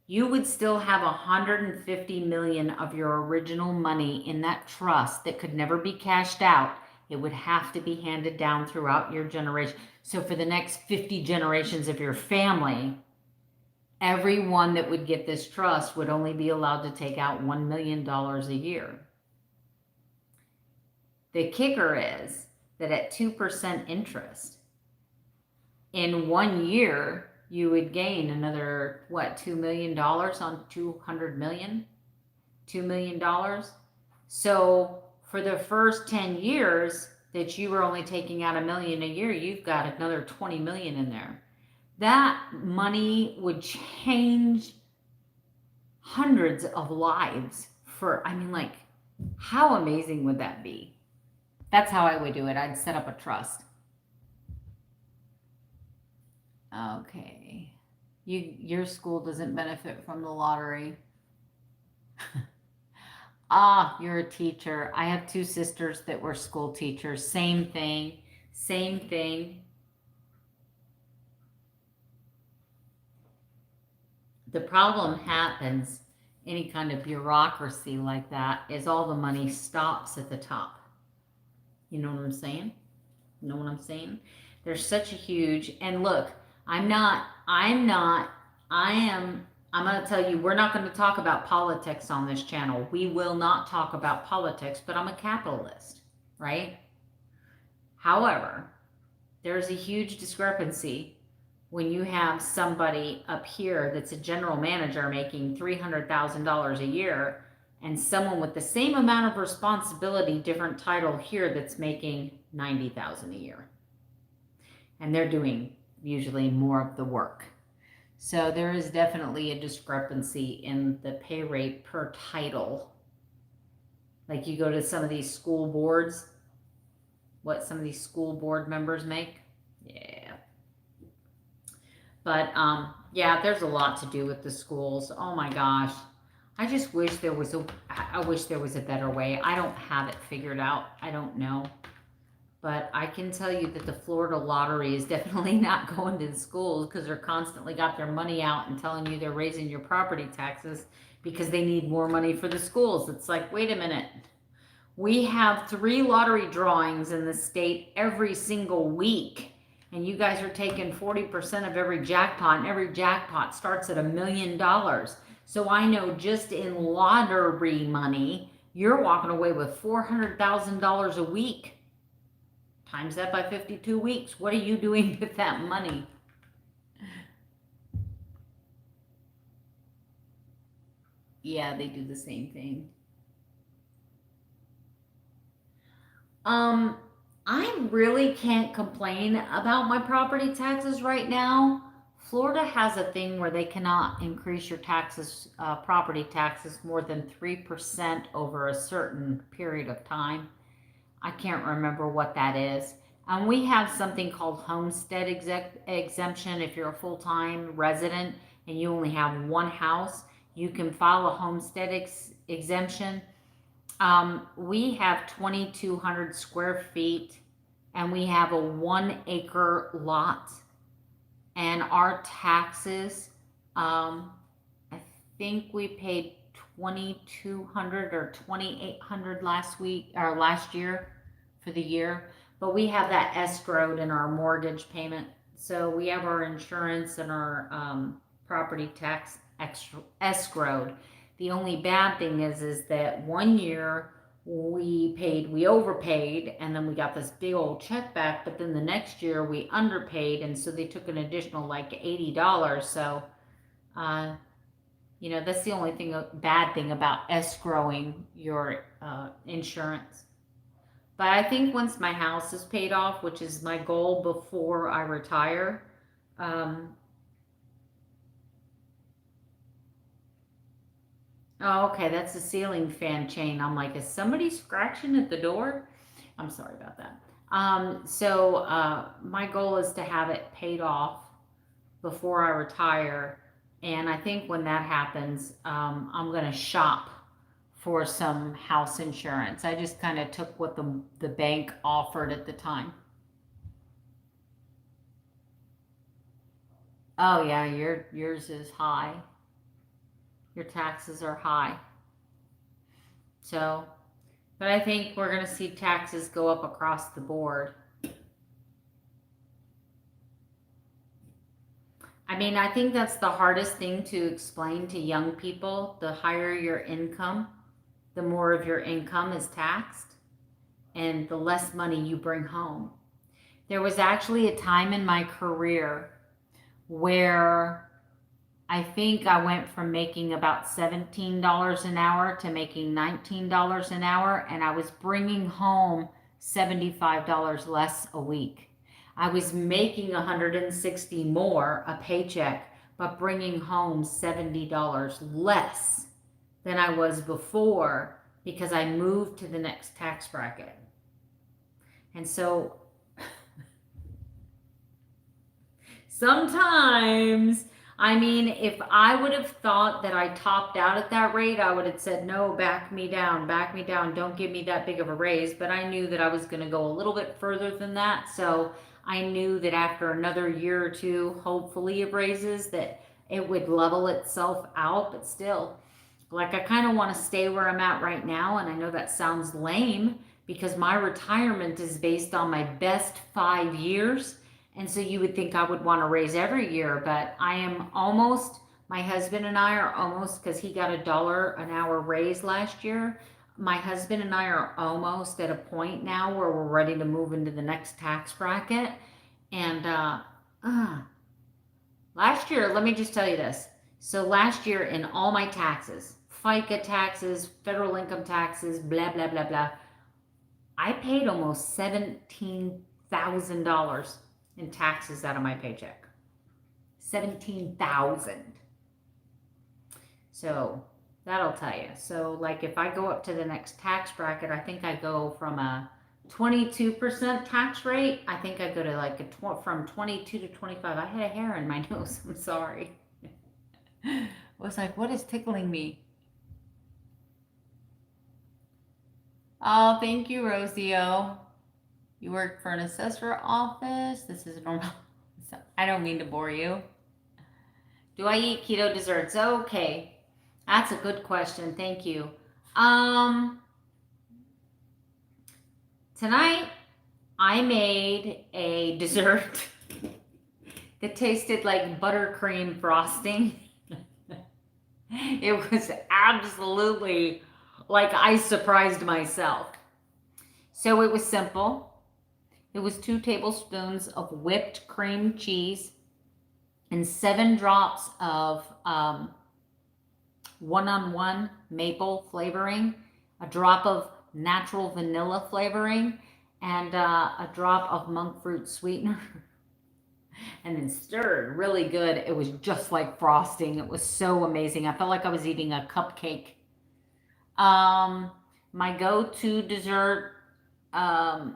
you would still have $150 million of your original money in that trust that could never be cashed out. It would have to be handed down throughout your generation. So for the next 50 generations of your family, everyone that would get this trust would only be allowed to take out $1 million a year. The kicker is that at 2% interest, in 1 year, you would gain another, $2 million on 200 million? $2 million? So for the first 10 years that you were only taking out $1 million a year, you've got another 20 million in there. That money would change hundreds of lives how amazing would that be? That's how I would do it. I'd set up a trust. Okay. Your school doesn't benefit from the lottery. You're a teacher. I have 2 sisters that were school teachers. Same thing. Same thing. The problem happens, any kind of bureaucracy like that, is all the money stops at the top. You know what I'm saying? You know what I'm saying? There's such a huge, and look, I'm going to tell you, we're not going to talk about politics on this channel. We will not talk about politics, but I'm a capitalist, right? However, there's a huge discrepancy when you have somebody up here that's a general manager making $300,000 a year, and someone with the same amount of responsibility, different title here, that's making $90,000 a year. And they're doing usually more of the work. So there is definitely a discrepancy in the pay rate per title. Like you go to some of these school boards, what some of these school board members make. Yeah. But yeah, there's a lot to do with the schools. Oh my gosh. I just wish there was a better way. I don't have it figured out. I don't know. But I can tell you that the Florida lottery is definitely not going to the schools, because they're constantly got their money out and telling you they're raising your property taxes because they need more money for the schools. It's like, wait a minute. We have 3 lottery drawings in the state every single week. And you guys are taking 40% of every jackpot, and every jackpot starts at $1 million. So I know just in lottery money, you're walking away with $400,000 a week. Times that by 52 weeks. What are you doing with that money? Yeah, they do the same thing. I really can't complain about my property taxes right now. Florida has a thing where they cannot increase your taxes, property taxes, more than 3% over a certain period of time. I can't remember what that is. And we have something called homestead exemption. If you're a full-time resident and you only have one house, you can file a homestead exemption. We have 2,200 square feet, and we have a 1-acre lot. And our taxes, I think we paid $2,200 or $2,800 last year for the year. But we have that escrowed in our mortgage payment. So we have our insurance and our property tax escrowed. The only bad thing is that one year we overpaid, and then we got this big old check back, but then the next year we underpaid, and so they took an additional like $80. So that's the only bad thing about escrowing your insurance. But I think once my house is paid off, which is my goal before I retire, oh, okay, that's a ceiling fan chain. I'm like, is somebody scratching at the door? I'm sorry about that. So my goal is to have it paid off before I retire. And I think when that happens, I'm going to shop for some house insurance. I just kind of took what the bank offered at the time. Oh yeah, yours is high. Your taxes are high. So, but I think we're going to see taxes go up across the board. I mean, I think that's the hardest thing to explain to young people. The higher your income, the more of your income is taxed, and the less money you bring home. There was actually a time in my career where I think I went from making about $17 an hour to making $19 an hour, and I was bringing home $75 less a week. I was making $160 more a paycheck, but bringing home $70 less than I was before because I moved to the next tax bracket. And so sometimes, I mean, if I would have thought that I topped out at that rate, I would have said, no, back me down, don't give me that big of a raise. But I knew that I was going to go a little bit further than that. So I knew that after another year or two, hopefully of raises, that it would level itself out. But still, like, I kind of want to stay where I'm at right now. And I know that sounds lame because my retirement is based on my best 5 years. And so you would think I would want to raise every year, but I am almost, my husband and I are almost, because he got $1 an hour raise last year. My husband and I are almost at a point now where we're ready to move into the next tax bracket. And last year, let me just tell you this. So last year in all my taxes, FICA taxes, federal income taxes, blah, blah, blah, blah, I paid almost $17,000 in taxes out of my paycheck. $17,000. So that'll tell you. So like if I go up to the next tax bracket, I think I go from a 22% tax rate. I think I go to like from 22 to 25. I had a hair in my nose. I'm sorry. I was like, what is tickling me? Oh, thank you, Rosio. You work for an assessor office. This is normal. I don't mean to bore you. Do I eat keto desserts? Okay. That's a good question. Thank you. Tonight I made a dessert that tasted like buttercream frosting. It was absolutely like I surprised myself. So it was simple. It was 2 tablespoons of whipped cream cheese and 7 drops of 1-on-1 maple flavoring, a drop of natural vanilla flavoring, and a drop of monk fruit sweetener. And then stirred really good. It was just like frosting. It was so amazing. I felt like I was eating a cupcake. My go-to dessert, I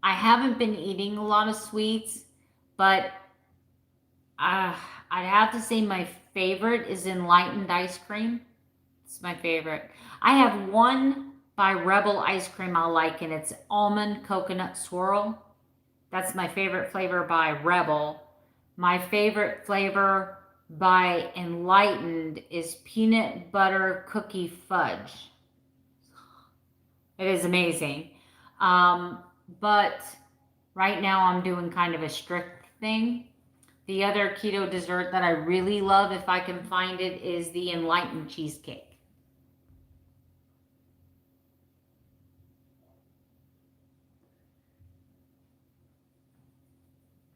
haven't been eating a lot of sweets, but I'd have to say my favorite is enlightened ice cream. It's my favorite. I have one by Rebel ice cream I like, and it's almond coconut swirl. That's my favorite flavor by Rebel. My favorite flavor by Enlightened is peanut butter cookie fudge. It is amazing. But right now I'm doing kind of a strict thing. The other keto dessert that I really love, if I can find it, is the Enlightened cheesecake.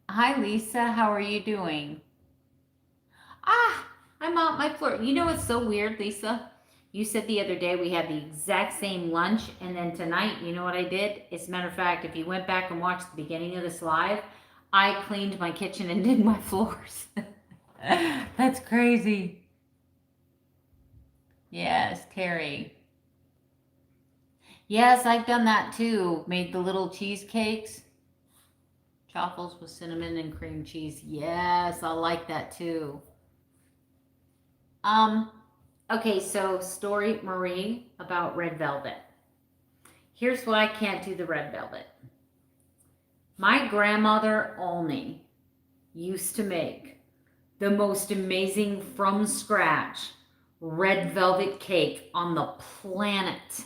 Hi, Lisa. How are you doing? I'm out my floor. You know what's so weird, Lisa? You said the other day we had the exact same lunch, and then tonight, you know what I did? As a matter of fact, if you went back and watched the beginning of this live, I cleaned my kitchen and did my floors. That's crazy. Yes, Terry. Yes, I've done that too. Made the little cheesecakes. Truffles with cinnamon and cream cheese. Yes, I like that too. Okay, so story, Marie, about red velvet. Here's why I can't do the red velvet. My grandmother Olney used to make the most amazing from scratch red velvet cake on the planet.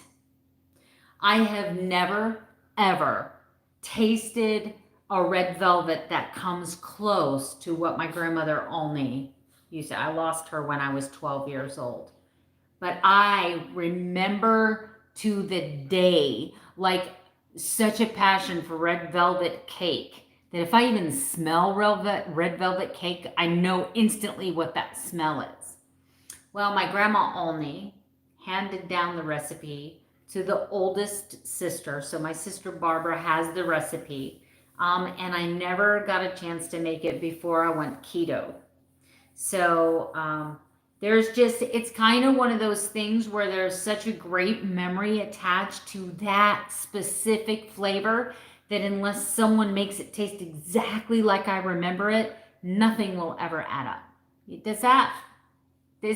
I have never, ever tasted a red velvet that comes close to what my grandmother Olney used to. I lost her when I was 12 years old. But I remember to the day, like, such a passion for red velvet cake that if I even smell red velvet cake, I know instantly what that smell is. Well, my grandma Olney handed down the recipe to the oldest sister. So my sister Barbara has the recipe. And I never got a chance to make it before I went keto. So there's just, it's kind of one of those things where there's such a great memory attached to that specific flavor that unless someone makes it taste exactly like I remember it, nothing will ever add up. Is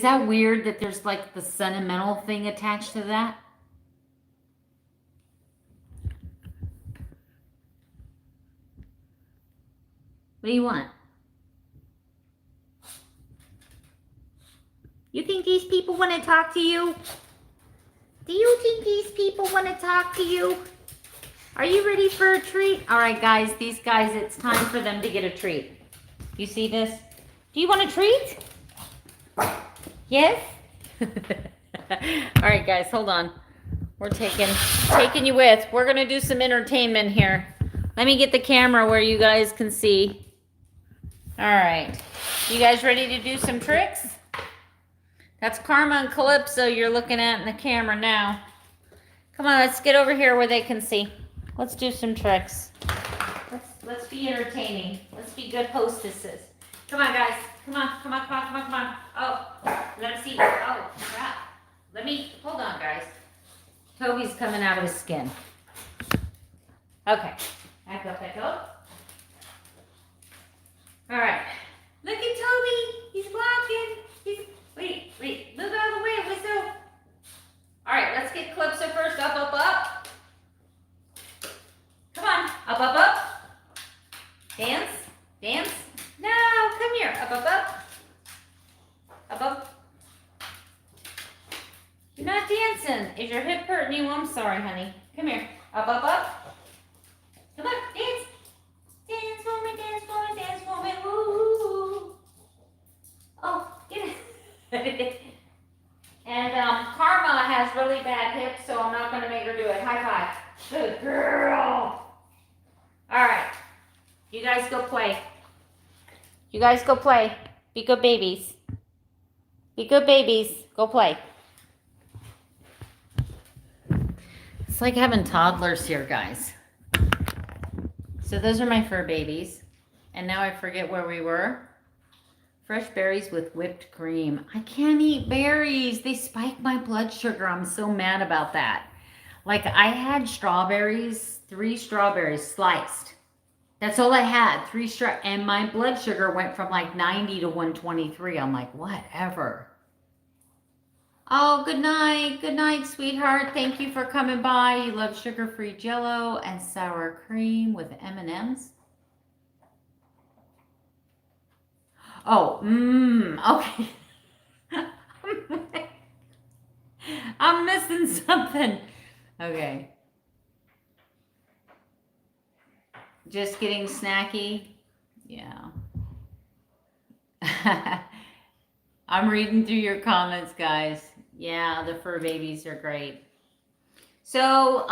that weird that there's like the sentimental thing attached to that? What do you want? You think these people want to talk to you? Do you think these people want to talk to you? Are you ready for a treat? All right, guys, these guys, it's time for them to get a treat. You see this? Do you want a treat? Yes? All right, guys, hold on. We're taking you with. We're going to do some entertainment here. Let me get the camera where you guys can see. All right. You guys ready to do some tricks? That's Karma and Calypso you're looking at in the camera now. Come on, let's get over here where they can see. Let's do some tricks. Let's be entertaining. Let's be good hostesses. Come on, guys. Come on, come on, come on, come on, come on. Oh, let me see. Oh, crap. Hold on, guys. Toby's coming out of his skin. Okay. Back up, back up. All right. Look at Toby. He's walking. Wait. Move out of the way, Whistle. All right, let's get Calypso first. Up, up, up. Come on. Up, up, up. Dance. Dance. No, come here. Up, up, up. Up, up. You're not dancing. Is your hip hurting you? I'm sorry, honey. Come here. Up, up, up. Come on, dance. Dance for me, dance for me, dance for me. Woo. Oh, get it. And Karma has really bad hips, so I'm not going to make her do it. High five. Good girl. All right. You guys go play. You guys go play. Be good babies. Be good babies. Go play. It's like having toddlers here, guys. So those are my fur babies. And now I forget where we were. Fresh berries with whipped cream. I can't eat berries. They spike my blood sugar. I'm so mad about that. Like, I had strawberries, 3 strawberries sliced. That's all I had, 3 and my blood sugar went from like 90 to 123. I'm like, whatever. Oh, good night, sweetheart. Thank you for coming by. You love sugar-free Jell-O and sour cream with M&Ms. Oh, okay. I'm missing something. Okay. Just getting snacky. Yeah. I'm reading through your comments, guys. Yeah, the fur babies are great. So,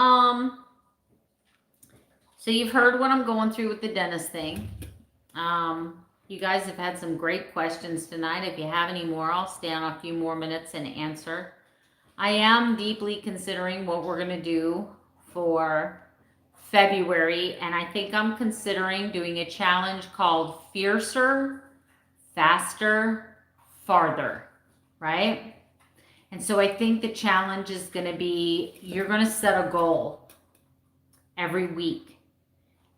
so you've heard what I'm going through with the dentist thing. You guys have had some great questions tonight. If you have any more, I'll stay on a few more minutes and answer. I am deeply considering what we're going to do for February, and I think I'm considering doing a challenge called Fiercer, Faster, Farther, right? And so I think the challenge is going to be, you're going to set a goal every week,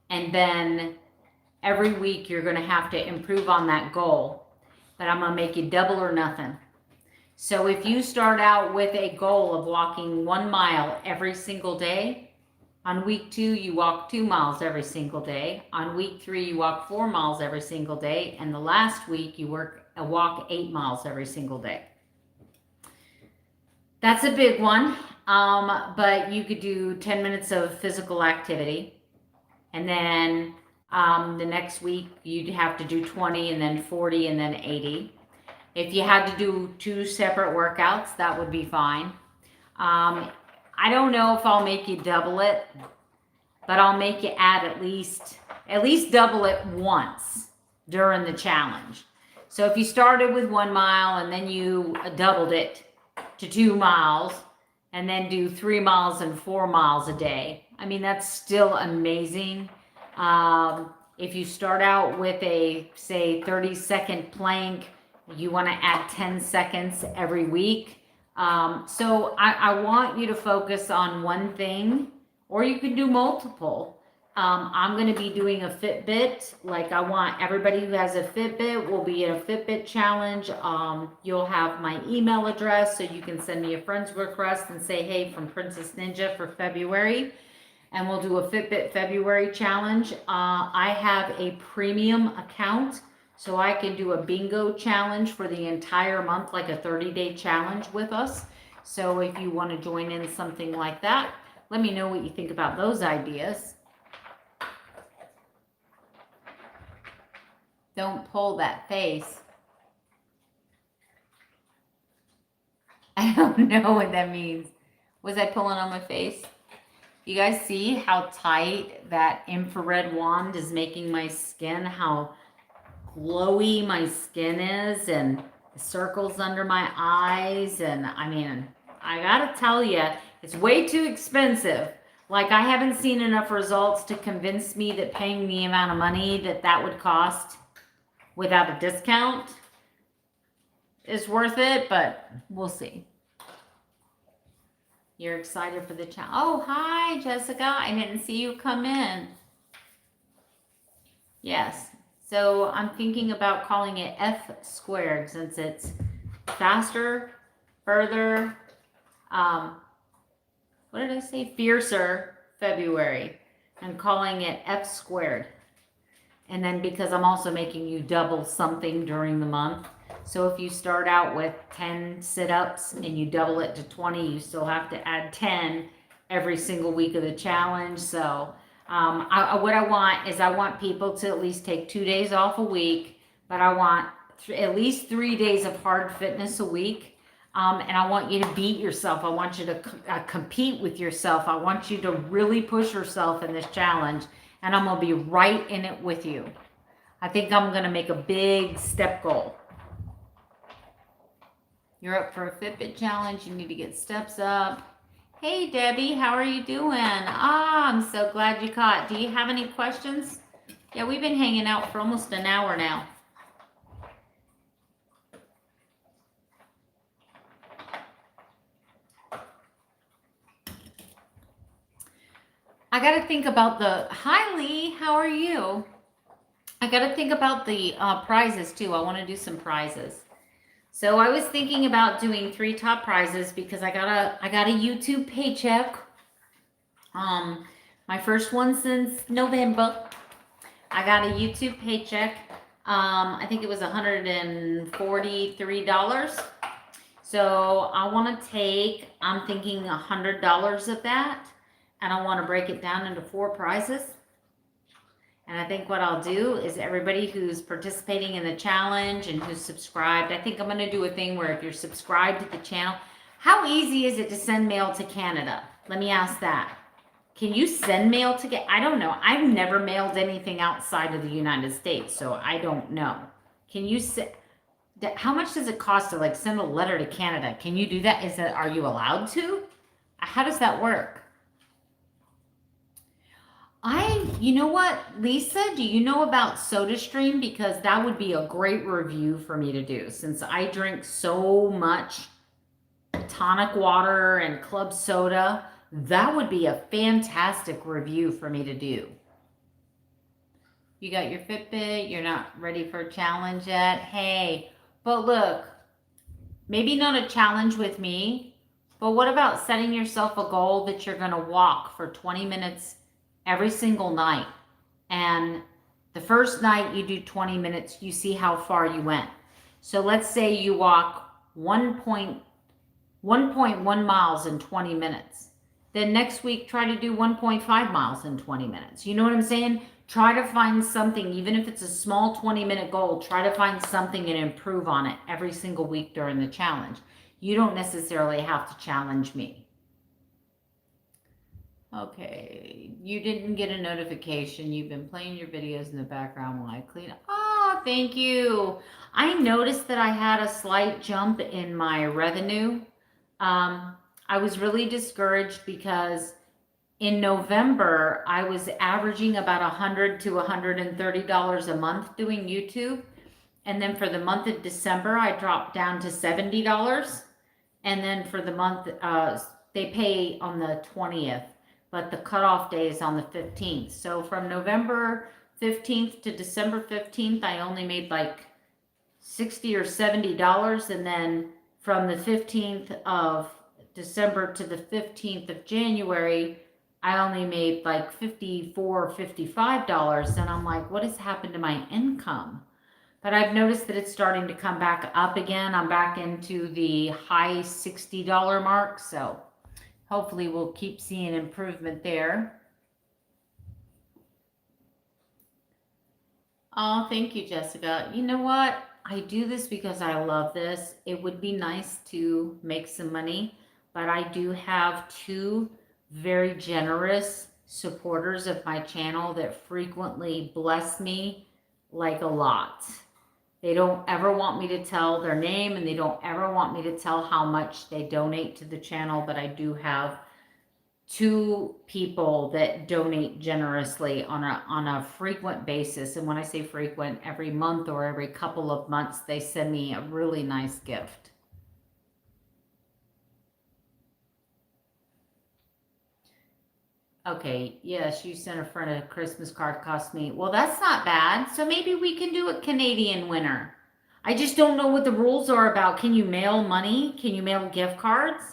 and then every week you're going to have to improve on that goal, but I'm going to make you double or nothing. So if you start out with a goal of walking 1 mile every single day, on week 2, you walk 2 miles every single day. On week 3, you walk 4 miles every single day. And the last week, you walk 8 miles every single day. That's a big one. But you could do 10 minutes of physical activity. And then the next week, you'd have to do 20 and then 40 and then 80. If you had to do 2 separate workouts, that would be fine. I don't know if I'll make you double it, but I'll make you add at least double it once during the challenge. So if you started with 1 mile and then you doubled it to 2 miles and then do 3 miles and 4 miles a day, I mean, that's still amazing. If you start out with a, say, 30-second plank, you want to add 10 seconds every week. So I want you to focus on one thing, or you can do multiple. I'm going to be doing a Fitbit. Like, I want everybody who has a Fitbit will be in a Fitbit challenge. You'll have my email address, so you can send me a friend's request and say, hey, from Princess Ninja for February. And we'll do a Fitbit February challenge. I have a premium account, so I can do a bingo challenge for the entire month, like a 30-day challenge with us. So if you want to join in something like that, let me know what you think about those ideas. Don't pull that face. I don't know what that means. Was I pulling on my face? You guys see how tight that infrared wand is making my skin, how glowy my skin is, and the circles under my eyes. And I mean, I gotta tell you, it's way too expensive. Like, I haven't seen enough results to convince me that paying the amount of money that would cost without a discount is worth it, but we'll see. You're excited for the challenge. Oh, hi, Jessica. I didn't see you come in. Yes. So I'm thinking about calling it F squared, since it's faster, further, what did I say? Fiercer February, and calling it F squared. And then, because I'm also making you double something during the month. So if you start out with 10 sit-ups and you double it to 20, you still have to add 10 every single week of the challenge. So what I want is, I want people to at least take 2 days off a week, but I want at least 3 days of hard fitness a week. And I want you to beat yourself. I want you to compete with yourself. I want you to really push yourself in this challenge. And I'm going to be right in it with you. I think I'm going to make a big step goal. You're up for a Fitbit challenge. You need to get steps up. Hey, Debbie, how are you doing? I'm so glad you caught. Do you have any questions? Yeah, we've been hanging out for almost an hour now. I got to think about hi, Lee, how are you? I got to think about the prizes too. I want to do some prizes. So I was thinking about doing 3 top prizes, because I got a YouTube paycheck. My first one since November. I got a YouTube paycheck. I think it was $143. So I want to take, I'm thinking $100 of that, and I want to break it down into 4 prizes. And I think what I'll do is everybody who's participating in the challenge and who's subscribed, I think I'm going to do a thing where if you're subscribed to the channel, how easy is it to send mail to Canada? Let me ask that. Can you send mail to I don't know. I've never mailed anything outside of the United States, so I don't know. Can you how much does it cost to like send a letter to Canada? Can you do that? Are you allowed to? How does that work? You know what, Lisa, do you know about SodaStream? Because that would be a great review for me to do since I drink so much tonic water and club soda. That would be a fantastic review for me to do. You got your Fitbit, you're not ready for a challenge yet. Hey, but look, maybe not a challenge with me, but what about setting yourself a goal that you're going to walk for 20 minutes every single night? And the first night you do 20 minutes, you see how far you went. So let's say you walk 1.1 miles in 20 minutes. Then next week, try to do 1.5 miles in 20 minutes. You know what I'm saying? Try to find something, even if it's a small 20-minute goal, try to find something and improve on it every single week during the challenge. You don't necessarily have to challenge me. Okay, you didn't get a notification. You've been playing your videos in the background while I clean up. Oh, thank you. I noticed that I had a slight jump in my revenue. I was really discouraged because in November, I was averaging about $100 to $130 a month doing YouTube. And then for the month of December, I dropped down to $70. And then for the month, they pay on the 20th, but the cutoff day is on the 15th. So from November 15th to December 15th, I only made like $60 or $70. And then from the 15th of December to the 15th of January, I only made like $54 or $55. And I'm like, what has happened to my income? But I've noticed that it's starting to come back up again. I'm back into the high $60 mark. So hopefully we'll keep seeing improvement there. Oh, thank you, Jessica. You know what? I do this because I love this. It would be nice to make some money, but I do have 2 very generous supporters of my channel that frequently bless me like a lot. They don't ever want me to tell their name, and they don't ever want me to tell how much they donate to the channel, but I do have 2 people that donate generously on a frequent basis. And when I say frequent, every month or every couple of months, they send me a really nice gift. Okay, yes, you sent a friend a Christmas card, cost me. Well, that's not bad. So maybe we can do a Canadian winner. I just don't know what the rules are about. Can you mail money? Can you mail gift cards?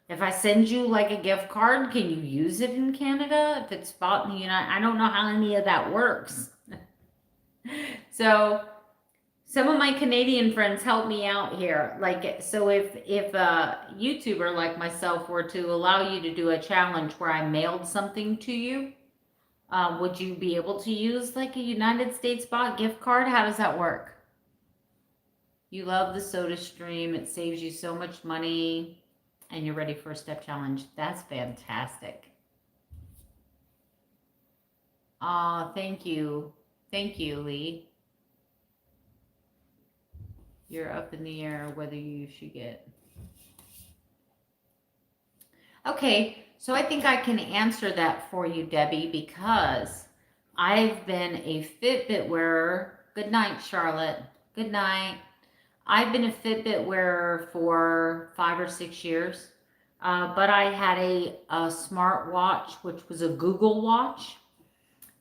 If I send you like a gift card, can you use it in Canada? If it's bought in the United, I don't know how any of that works. So some of my Canadian friends help me out here. Like, so if a YouTuber like myself were to allow you to do a challenge where I mailed something to you, would you be able to use like a United States bought gift card? How does that work? You love the SodaStream. It saves you so much money. And you're ready for a step challenge. That's fantastic. Oh, thank you. Thank you, Lee. You're up in the air whether you should get. Okay, so I think I can answer that for you, Debbie, because I've been a Fitbit wearer. Good night, Charlotte. Good night. I've been a Fitbit wearer for 5 or 6 years, but I had a smart watch, which was a Google watch.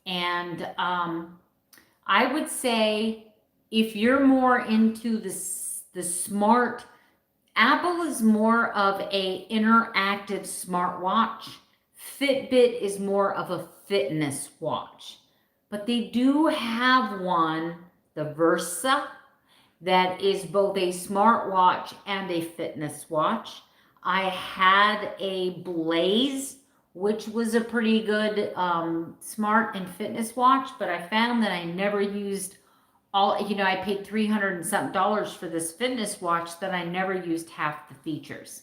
And I would say if you're more into the smart, Apple is more of a interactive smartwatch. Fitbit is more of a fitness watch. But they do have one the Versa, that is both a smartwatch and a fitness watch. I had a Blaze, which was a pretty good smart and fitness watch, but I found that I never used all, you know, I paid $300 and something for this fitness watch that I never used half the features.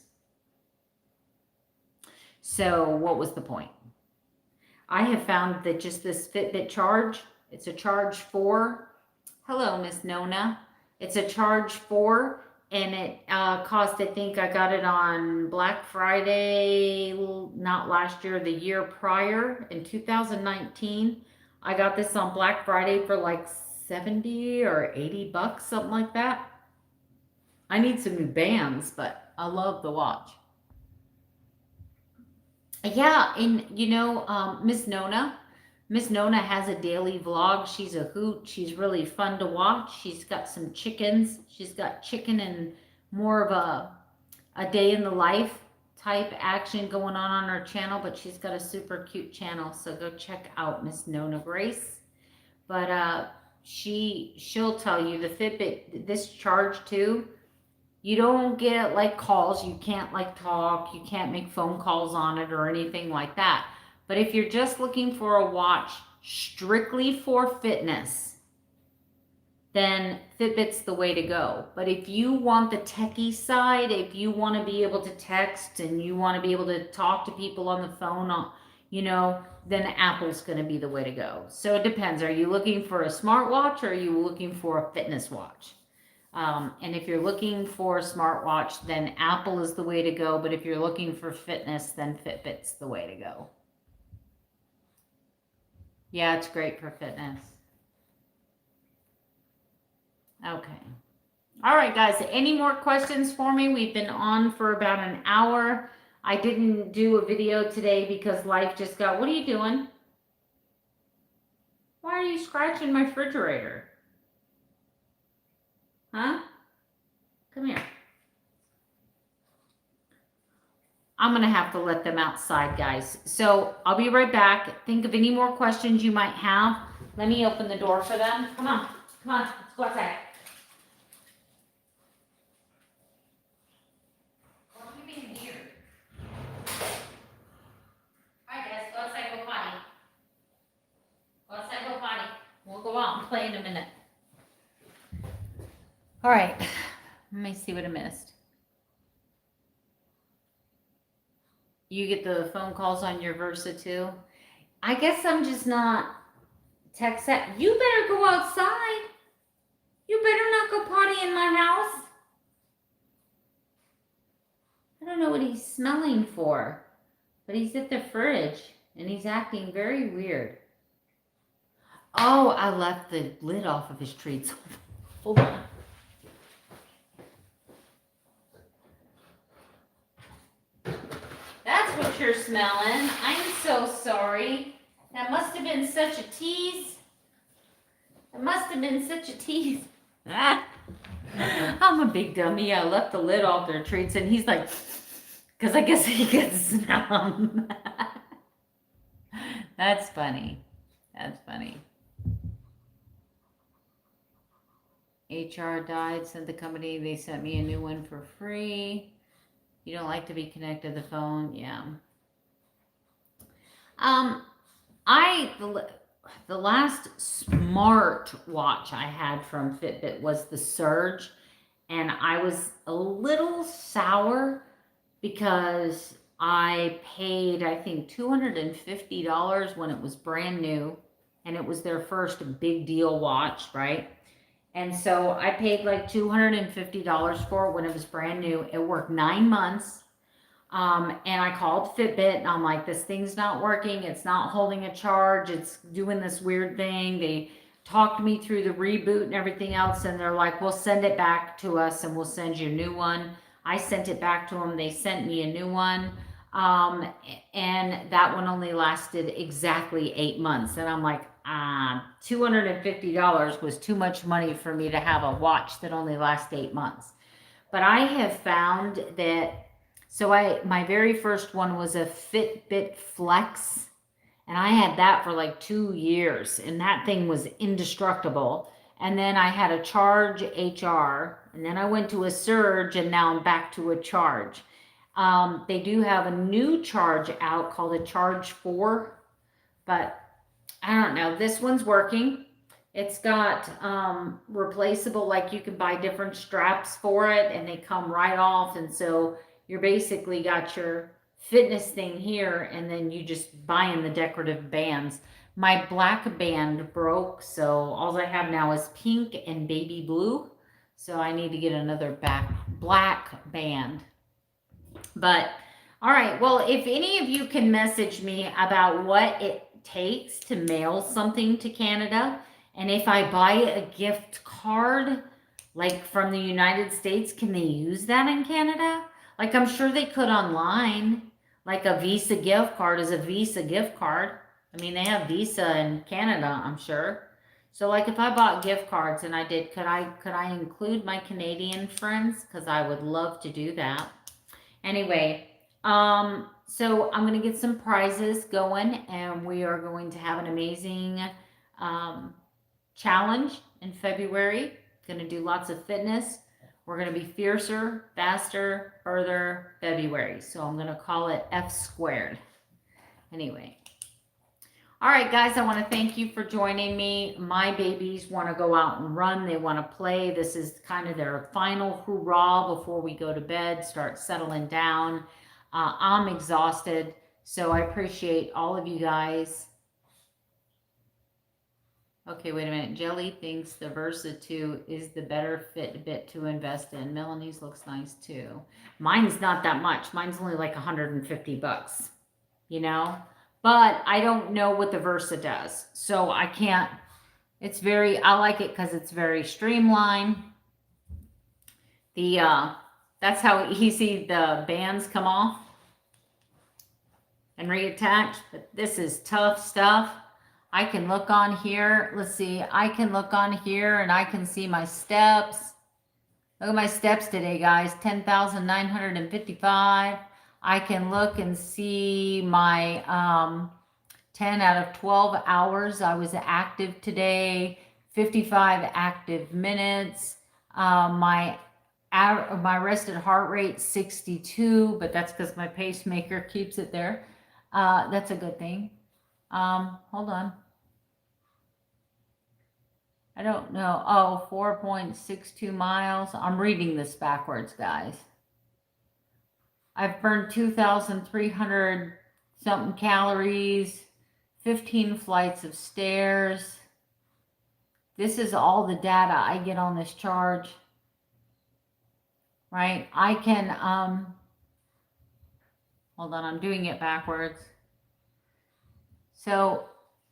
So what was the point? I have found that just this Fitbit charge, it's a charge 4. Hello, Miss Nona. It's a charge 4, and it cost, I think I got it on Black Friday, not last year, the year prior, in 2019. I got this on Black Friday for like 70 or 80 bucks, something like that. I need some new bands, but I love the watch. Yeah, and you know, Miss Nona has a daily vlog. She's a hoot. She's really fun to watch. She's got some chickens. She's got chicken and more of a day in the life type action going on her channel, but she's got a super cute channel. So go check out Miss Nona Grace. But she'll tell you the Fitbit, this charge too, you don't get like calls, you can't like talk, you can't make phone calls on it or anything like that. But if you're just looking for a watch strictly for fitness, then Fitbit's the way to go. But if you want the techie side, if you want to be able to text and you want to be able to talk to people on the phone, you know, then Apple's going to be the way to go. So it depends. Are you looking for a smartwatch or are you looking for a fitness watch? And if you're looking for a smartwatch, then Apple is the way to go. But if you're looking for fitness, then Fitbit's the way to go. Yeah, it's great for fitness. Okay. All right, guys. Any more questions for me? We've been on for about an hour. I didn't do a video today because life just got... What are you doing? Why are you scratching my refrigerator? Huh? Come here. I'm going to have to let them outside, guys. So I'll be right back. Think of any more questions you might have. Let me open the door for them. Come on. Come on. Let's go outside. What are you being weird? All right, guys. Go outside. Go potty. Go outside. Go potty. We'll go out and play in a minute. All right. Let me see what I missed. You get the phone calls on your Versa too? I guess I'm just not tech set. You better go outside. You better not go potty in my house. I don't know what he's smelling for, but he's at the fridge and he's acting very weird. Oh, I left the lid off of his treats. Hold on. That's what you're smelling. I'm so sorry. That must have been such a tease. It must have been such a tease. I'm a big dummy. I left the lid off their treats and he's like, because I guess he could smell them. That's funny. That's funny. HR died, sent the company, they sent me a new one for free. You don't like to be connected to the phone? Yeah. The last smart watch I had from Fitbit was the Surge, and I was a little sour because I paid, I think, $250 when it was brand new, and it was their first big deal watch, right? And so I paid like $250 for it when it was brand new. It worked 9 months. And I called Fitbit and I'm like, this thing's not working. It's not holding a charge. It's doing this weird thing. They talked me through the reboot and everything else. And they're like, we'll send it back to us and we'll send you a new one. I sent it back to them. They sent me a new one. And that one only lasted exactly 8 months. And I'm like, $250 was too much money for me to have a watch that only lasts 8 months. But I have found that, so my very first one was a Fitbit Flex, and I had that for like 2 years, and that thing was indestructible. And then I had a charge HR, and then I went to a surge, and now I'm back to a charge. They do have a new charge out called a charge 4, but I don't know. This one's working. It's got replaceable, like you can buy different straps for it and they come right off. And so you're basically got your fitness thing here and then you just buy in the decorative bands. My black band broke, so all I have now is pink and baby blue. So I need to get another black band. But all right, well, if any of you can message me about what it takes to mail something to Canada, and if I buy a gift card like from the United States, can they use that in Canada? Like I'm sure they could online. Like a Visa gift card is a Visa gift card. I mean, they have Visa in Canada, I'm sure. So like if I bought gift cards and I did, could I include my Canadian friends? Because I would love to do that. Anyway, so I'm going to get some prizes going and we are going to have an amazing challenge in February. Going to do lots of fitness. We're going to be fiercer, faster, further February. So I'm going to call it F squared. Anyway. All right, guys, I want to thank you for joining me. My babies want to go out and run. They want to play. This is kind of their final hoorah before we go to bed, start settling down. I'm exhausted, so I appreciate all of you guys. Okay, wait a minute. Jelly thinks the Versa 2 is the better Fitbit to invest in. Melanie's looks nice too. Mine's not that much. Mine's only like $150, you know? But I don't know what the Versa does. So I can't, I like it because it's very streamlined. That's how easy the bands come off and reattach. But this is tough stuff. I can look on here. Let's see. I can look on here and I can see my steps. Look at my steps today, guys. 10,955. I can look and see my 10 out of 12 hours I was active today, 55 active minutes. My rested heart rate 62, but that's because my pacemaker keeps it there. That's a good thing. Hold on. I don't know. Oh, 4.62 miles. I'm reading this backwards, guys. I've burned 2,300 something calories, 15 flights of stairs. This is all the data I get on this charge, right? I can, hold on, I'm doing it backwards. So,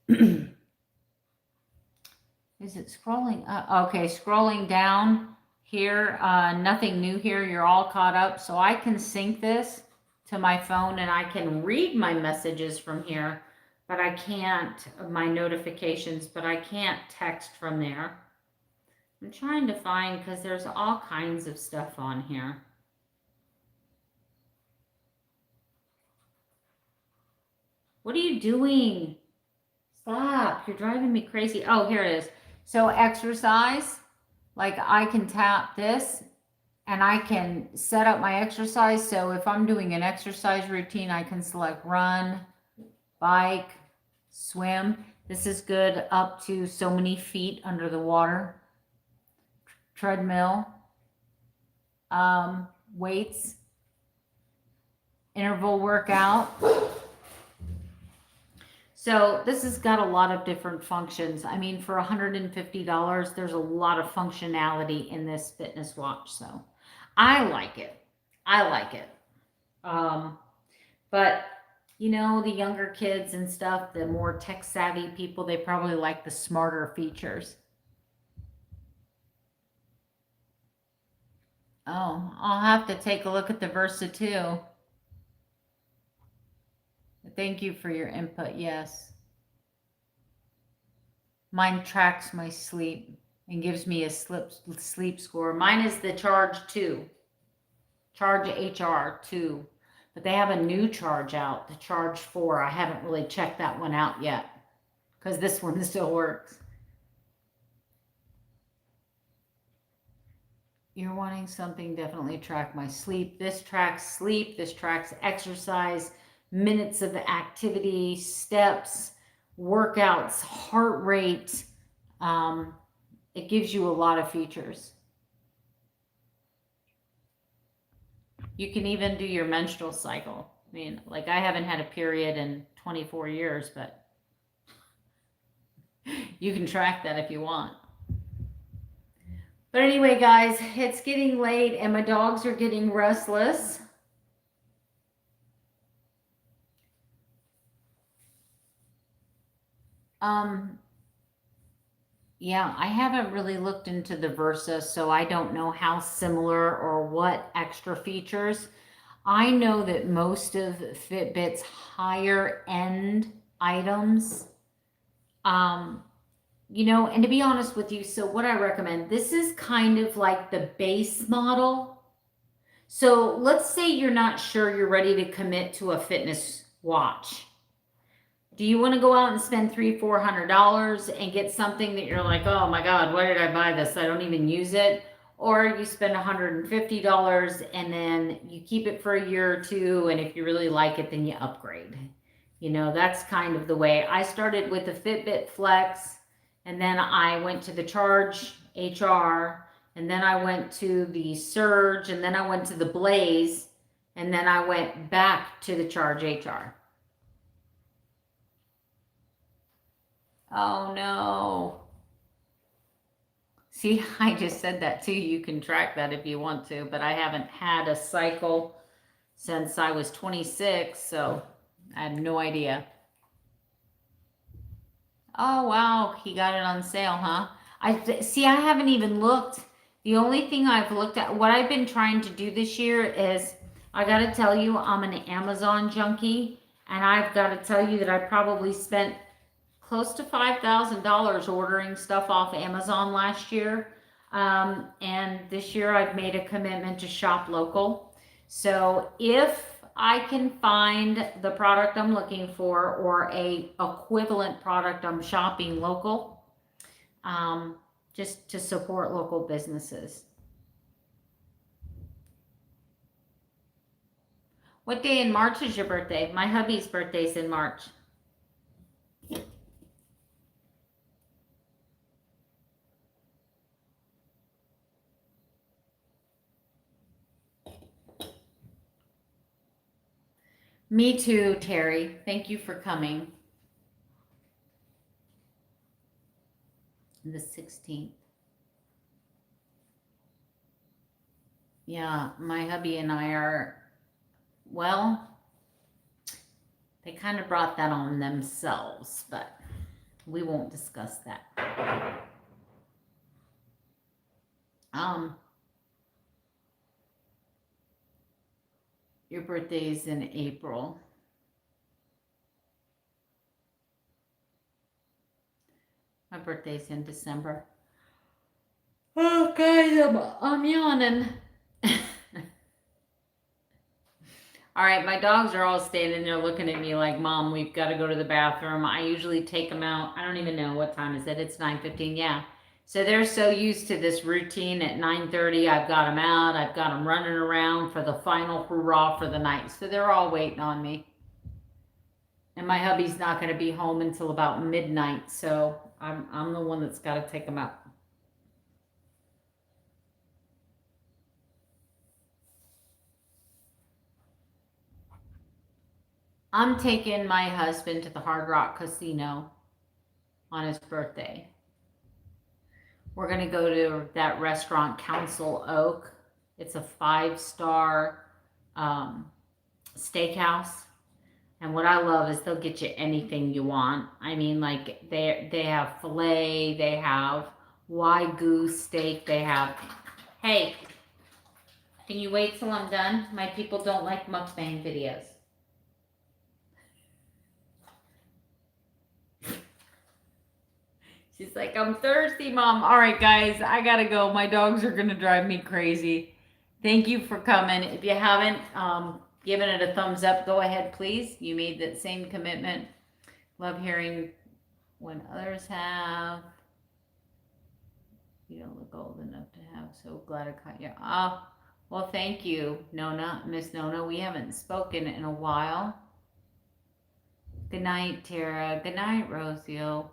is it scrolling up? Okay, scrolling down. Here, nothing new here. You're all caught up. So I can sync this to my phone and I can read my messages from here, but I can't, my notifications, but I can't text from there. I'm trying to find, because there's all kinds of stuff on here. What are you doing? Stop. You're driving me crazy. Oh, here it is. So exercise. Like I can tap this and I can set up my exercise. So if I'm doing an exercise routine, I can select run, bike, swim. This is good up to so many feet under the water. Treadmill, weights, interval workout. So this has got a lot of different functions. I mean, for $150, there's a lot of functionality in this fitness watch. So I like it. I like it. But, you know, the younger kids and stuff, the more tech savvy people, they probably like the smarter features. Oh, I'll have to take a look at the Versa 2. Thank you for your input. Yes. Mine tracks my sleep and gives me a sleep score. Mine is the Charge 2. Charge HR 2. But they have a new charge out, the Charge 4. I haven't really checked that one out yet because this one still works. you're wanting something, definitely track my sleep. This tracks sleep, this tracks exercise, minutes of activity, steps, workouts, heart rate. It gives you a lot of features. You can even do your menstrual cycle. I mean, like I haven't had a period in 24 years, but you can track that if you want. But anyway, guys, it's getting late and my dogs are getting restless. Yeah, I haven't really looked into the Versa, so I don't know how similar or what extra features. I know that most of Fitbit's higher end items, you know, and to be honest with you, so what I recommend, this is kind of like the base model. So let's say you're not sure you're ready to commit to a fitness watch. Do you want to go out and spend $300-400 and get something that you're like, oh my God, why did I buy this? I don't even use it. Or you spend $150 and then you keep it for a year or two. And if you really like it, then you upgrade. You know, that's kind of the way I started with the Fitbit Flex. And then I went to the Charge HR. And then I went to the Surge. And then I went to the Blaze. And then I went back to the Charge HR. Oh no. See, I just said that too. You can track that if you want to, but I haven't had a cycle since I was 26, so I have no idea. Oh wow, he got it on sale, huh? I haven't even looked. The only thing I've looked at, what I've been trying to do this year is, I got to tell you, I'm an Amazon junkie, and I've got to tell you that I probably spent close to $5,000 ordering stuff off Amazon last year. And this year I've made a commitment to shop local. So if I can find the product I'm looking for or a equivalent product, I'm shopping local, just to support local businesses. What day in March is your birthday? My hubby's birthday's in March. Me too, Terry. Thank you for coming. The 16th. Yeah, my hubby and I are, well, they kind of brought that on themselves, but we won't discuss that. Your birthday is in April. My birthday's in December. Oh, guys, I'm yawning. All right, my dogs are all standing there looking at me like, Mom, we've got to go to the bathroom. I usually take them out. I don't even know what time is it. It's 9:15. Yeah. So they're so used to this routine. At 9:30, I've got them out. I've got them running around for the final hurrah for the night. So they're all waiting on me. And my hubby's not going to be home until about midnight. So I'm the one that's got to take them out. I'm taking my husband to the Hard Rock Casino on his birthday. We're going to go to that restaurant, Council Oak. It's a 5-star steakhouse. And what I love is they'll get you anything you want. I mean, like they have filet, they have Wagyu steak, they have... Hey, can you wait till I'm done? My people don't like mukbang videos. She's like, I'm thirsty, Mom. All right, guys, I gotta go. My dogs are gonna drive me crazy. Thank you for coming. If you haven't given it a thumbs up, go ahead, please. You made that same commitment. Love hearing when others have. You don't look old enough to have So glad I caught you. Oh, well, thank you, Nona, Miss Nona. We haven't spoken in a while. Good night, Tara. Good night, Rosio.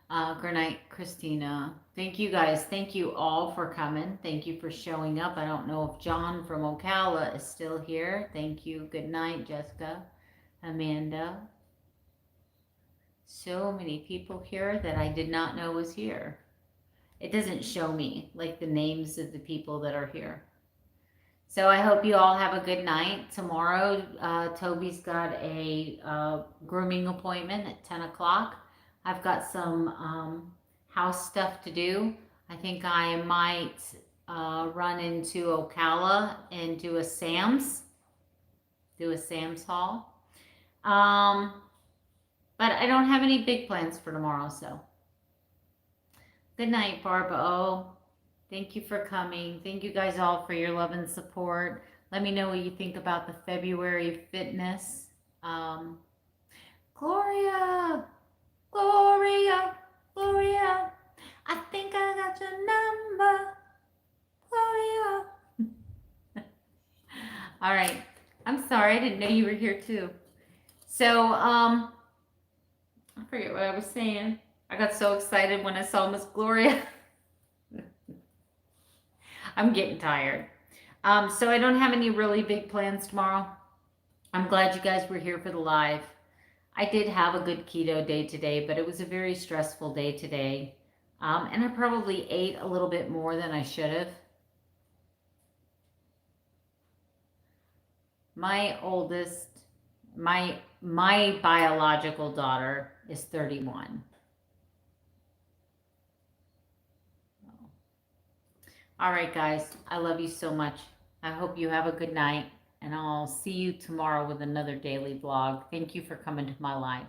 Good night, Christina. Thank you guys. Thank you all for coming. Thank you for showing up. I don't know if John from Ocala is still here. Thank you. Good night, Jessica, Amanda. So many people here that I did not know was here. It doesn't show me like the names of the people that are here. So I hope you all have a good night. Tomorrow, Toby's got a grooming appointment at 10 o'clock. I've got some house stuff to do. I think I might run into Ocala and do a Sam's haul. But I don't have any big plans for tomorrow, so. Good night, Barbara O. Thank you for coming. Thank you guys all for your love and support. Let me know what you think about the February fitness. Gloria, Gloria, Gloria, I think I got your number, Gloria. All right. I'm sorry. I didn't know you were here too. So, I forget what I was saying. I got so excited when I saw Miss Gloria. I'm getting tired. So I don't have any really big plans tomorrow. I'm glad you guys were here for the live. I did have a good keto day today, but it was a very stressful day today. And I probably ate a little bit more than I should have. My oldest, my biological daughter is 31. All right, guys. I love you so much. I hope you have a good night, and I'll see you tomorrow with another daily vlog. Thank you for coming to my live.